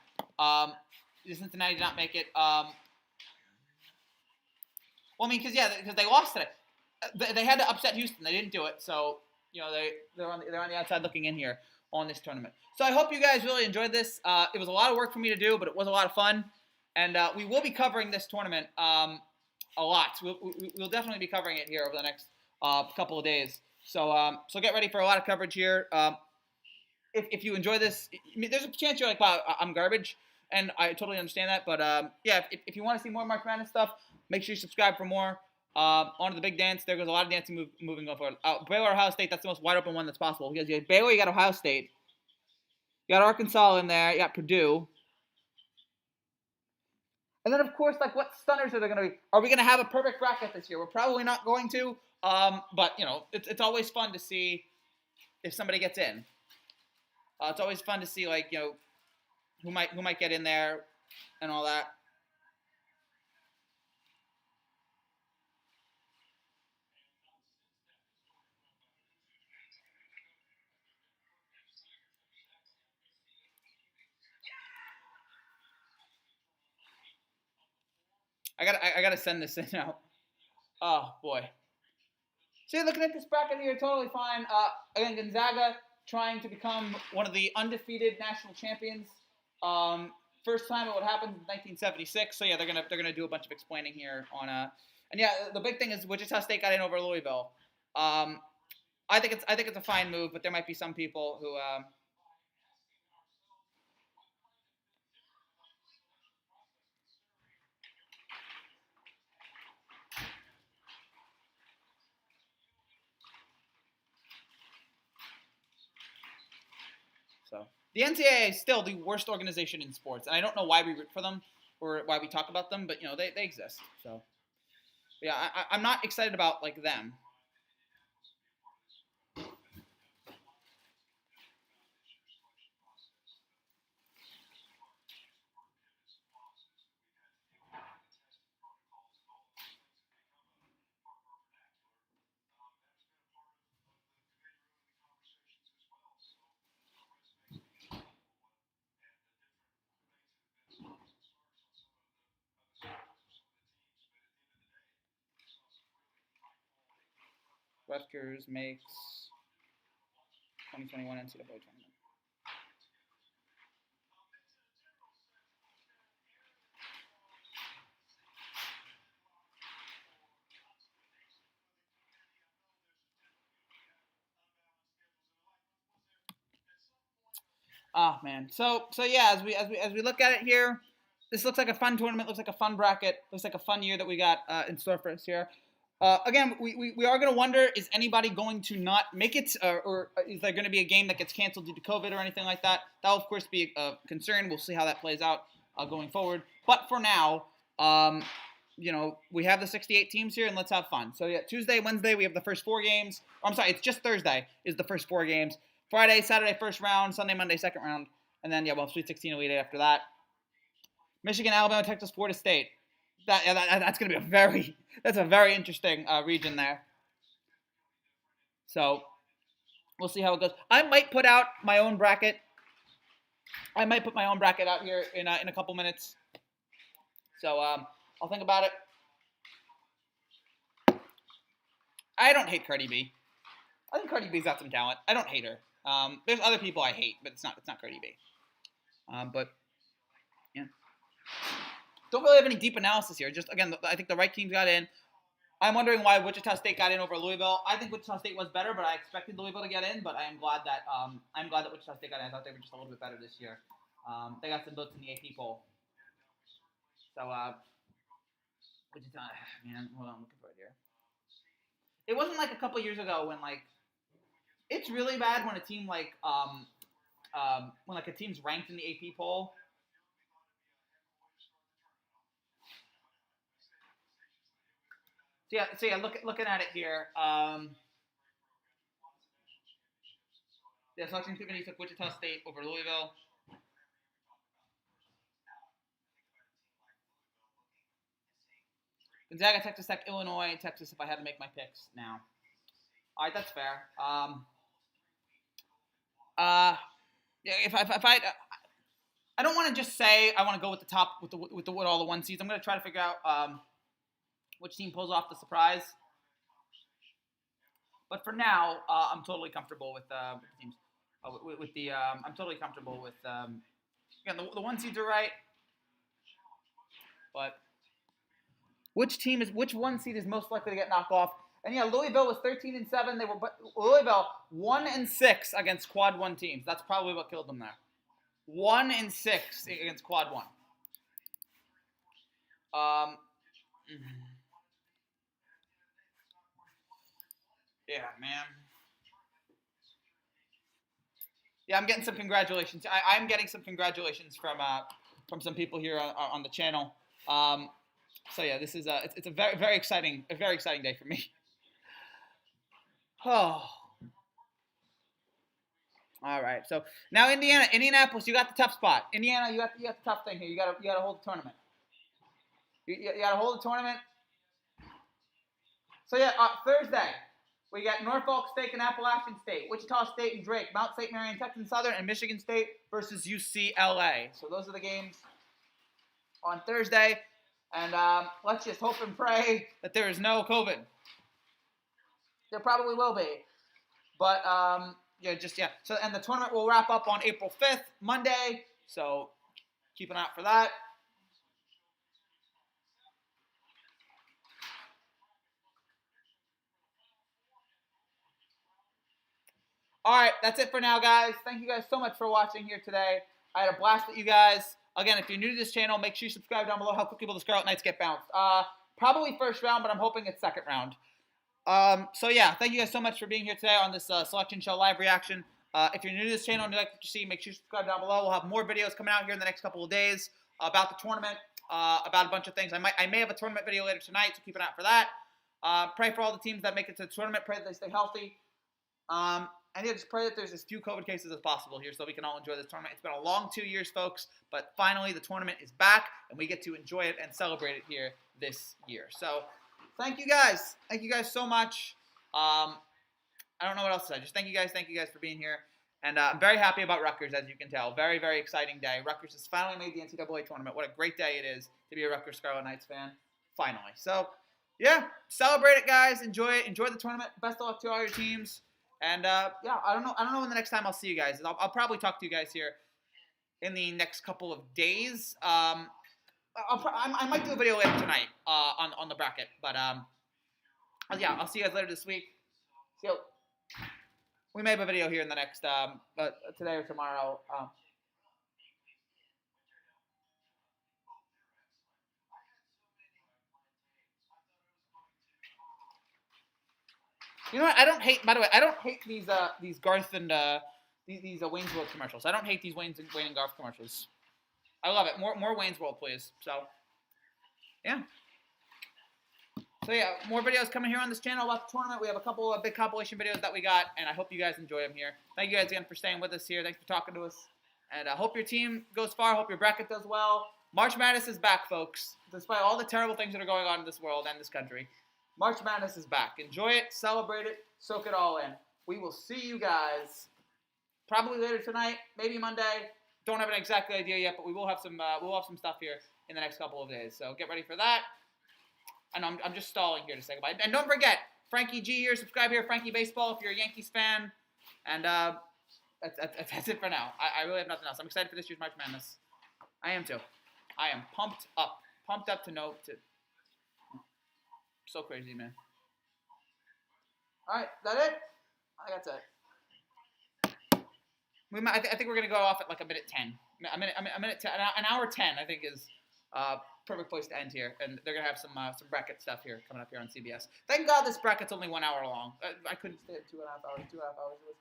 Cincinnati did not make it. Well, I mean, because they lost today. They had to upset Houston. They didn't do it. So they're on the outside looking in here on this tournament. So I hope you guys really enjoyed this. It was a lot of work for me to do, but it was a lot of fun. And we will be covering this tournament a lot. We'll definitely be covering it here over the next couple of days. So get ready for a lot of coverage here. If you enjoy this, I mean, there's a chance you're like, wow, I'm garbage, and I totally understand that. But if you want to see more March Madness stuff, make sure you subscribe for more. On to the big dance. There goes a lot of dancing moving going forward. Baylor, Ohio State, that's the most wide open one that's possible. Because you have Baylor, you got Ohio State. You got Arkansas in there. You got Purdue. And then, of course, like, what stunners are there going to be? Are we going to have a perfect bracket this year? We're probably not going to. But, it's always fun to see if somebody gets in. It's always fun to see, like, who might get in there and all that. I gotta send this in now. Oh boy. So you're looking at this bracket here, totally fine. Again, Gonzaga trying to become one of the undefeated national champions. First time it would happen in 1976. So yeah, they're gonna do a bunch of explaining here on and yeah, the big thing is Wichita State got in over Louisville. I think it's a fine move, but there might be some people who So the NCAA is still the worst organization in sports, and I don't know why we root for them or why we talk about them, but they exist. So yeah, I'm not excited about like them. Rutgers makes 2021 NCAA tournament. Oh man. So yeah, as we look at it here, this looks like a fun tournament. Looks like a fun bracket. Looks like a fun year that we got in store for us here. Again, we are going to wonder, is anybody going to not make it, or is there going to be a game that gets canceled due to COVID or anything like that? That will, of course, be a concern. We'll see how that plays out going forward. But for now, we have the 68 teams here, and let's have fun. So yeah, Tuesday, Wednesday, we have the first four games. I'm sorry, it's just Thursday is the first four games. Friday, Saturday, first round. Sunday, Monday, second round. And then, we'll have Sweet 16 Elite Eight after that. Michigan, Alabama, Texas, Florida State. That's going to be that's a very interesting region there. So we'll see how it goes. I might put out my own bracket. I might put my own bracket out here in a couple minutes. So I'll think about it. I don't hate Cardi B. I think Cardi B's got some talent. I don't hate her. There's other people I hate, but it's not Cardi B. But yeah, don't really have any deep analysis here. Just again, I think the right teams got in. I'm wondering why Wichita State got in over Louisville. I think Wichita State was better, but I expected Louisville to get in. But I am glad that Wichita State got in. I thought they were just a little bit better this year. They got some votes in the AP poll. So, Wichita, man, hold on, I'm looking for it here. It wasn't like a couple years ago when like it's really bad when a team like when like a team's ranked in the AP poll. So yeah, looking at it here. The selection committee took Wichita State over Louisville. Gonzaga, Texas Tech, Illinois, Texas. If I had to make my picks now, all right, that's fair. Yeah, if I don't want to just say I want to go with the top with all the one seeds. I'm going to try to figure out which team pulls off the surprise. But for now, I'm totally comfortable with the teams. I'm totally comfortable with. Again, the one seeds are right, but which one seed is most likely to get knocked off? And yeah, Louisville was 13-7. They were Louisville 1-6 against quad one teams. That's probably what killed them there. 1-6 against quad one. Yeah, man. Yeah, I'm getting some congratulations. I'm getting some congratulations from some people here on the channel. So yeah, this is it's a very exciting day for me. Oh. All right. So now Indianapolis, you got the tough spot. Indiana, you got the tough thing here. You got to hold the tournament. You got to hold the tournament. So yeah, Thursday we got Norfolk State and Appalachian State, Wichita State and Drake, Mount St. Mary and Texas Southern, and Michigan State versus UCLA. So those are the games on Thursday, and let's just hope and pray that there is no COVID. There probably will be, but yeah. So and the tournament will wrap up on April 5th, Monday. So keep an eye out for that. All right, that's it for now, guys. Thank you guys so much for watching here today. I had a blast with you guys. Again, if you're new to this channel, make sure you subscribe down below. Help people the Scarlet Knights get bounced. Probably first round, but I'm hoping it's second round. So yeah, thank you guys so much for being here today on this Selection Show live reaction. If you're new to this channel and you like what you see, make sure you subscribe down below. We'll have more videos coming out here in the next couple of days about the tournament, about a bunch of things. I may have a tournament video later tonight, so keep an eye out for that. Pray for all the teams that make it to the tournament. Pray that they stay healthy. And yeah, just pray that there's as few COVID cases as possible here so we can all enjoy this tournament. It's been a long 2 years, folks, but finally the tournament is back, and we get to enjoy it and celebrate it here this year. So thank you guys. Thank you guys so much. I don't know what else to say. Just thank you guys for being here. And I'm very happy about Rutgers, as you can tell. Very, very exciting day. Rutgers has finally made the NCAA tournament. What a great day it is to be a Rutgers Scarlet Knights fan. Finally. So, yeah, celebrate it, guys. Enjoy it. Enjoy the tournament. Best of luck to all your teams. And yeah, I don't know when the next time I'll see you guys. I'll probably talk to you guys here in the next couple of days. I might do a video later tonight on the bracket, but yeah, I'll see you guys later this week. So we may have a video here in the next today or tomorrow. You know what? I don't hate. By the way, I don't hate these Garth and these Wayne's World commercials. I don't hate these Wayne and Garth commercials. I love it. More Wayne's World, please. So, yeah. So yeah, more videos coming here on this channel about the tournament. We have a couple of big compilation videos that we got, and I hope you guys enjoy them here. Thank you guys again for staying with us here. Thanks for talking to us, and I hope your team goes far. Hope your bracket does well. March Madness is back, folks. Despite all the terrible things that are going on in this world and this country, March Madness is back. Enjoy it, celebrate it, soak it all in. We will see you guys probably later tonight, maybe Monday. Don't have an exact idea yet, but we will have some stuff here in the next couple of days. So get ready for that. And I'm just stalling here to say goodbye. And don't forget, Frankie G here, subscribe here, Frankie Baseball, if you're a Yankees fan. And that's it for now. I really have nothing else. I'm excited for this year's March Madness. I am too. I am pumped up. Pumped up to know. So crazy, man. All right, that it? I think that's it. I think we're going to go off at like a minute 10. an hour 10, I think, is perfect place to end here. And they're gonna have some bracket stuff here coming up here on CBS. Thank God this bracket's only 1 hour long. I couldn't stay at 2.5 hours. 2.5 hours was.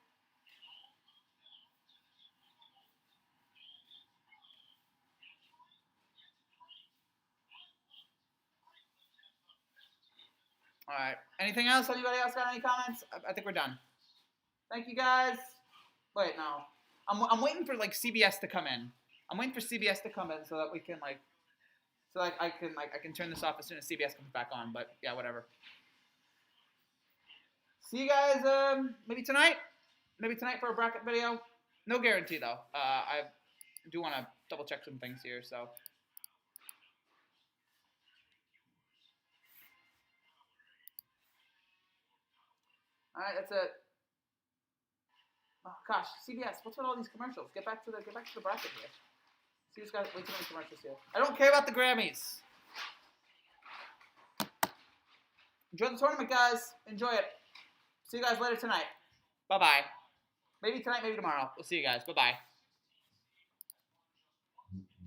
All right. Anything else? Anybody else got any comments? I think we're done. Thank you guys. Wait, no. I'm waiting for like CBS to come in. I'm waiting for CBS to come in so that we can I can turn this off as soon as CBS comes back on. But yeah, whatever. See you guys maybe tonight. Maybe tonight for a bracket video. No guarantee though. I do want to double check some things here. So. All right, that's it. Oh gosh, CBS, what's with all these commercials? Get back to the bracket here. See who's got way too many commercials here. I don't care about the Grammys. Enjoy the tournament, guys. Enjoy it. See you guys later tonight. Bye-bye. Maybe tonight, maybe tomorrow. We'll see you guys. Bye-bye.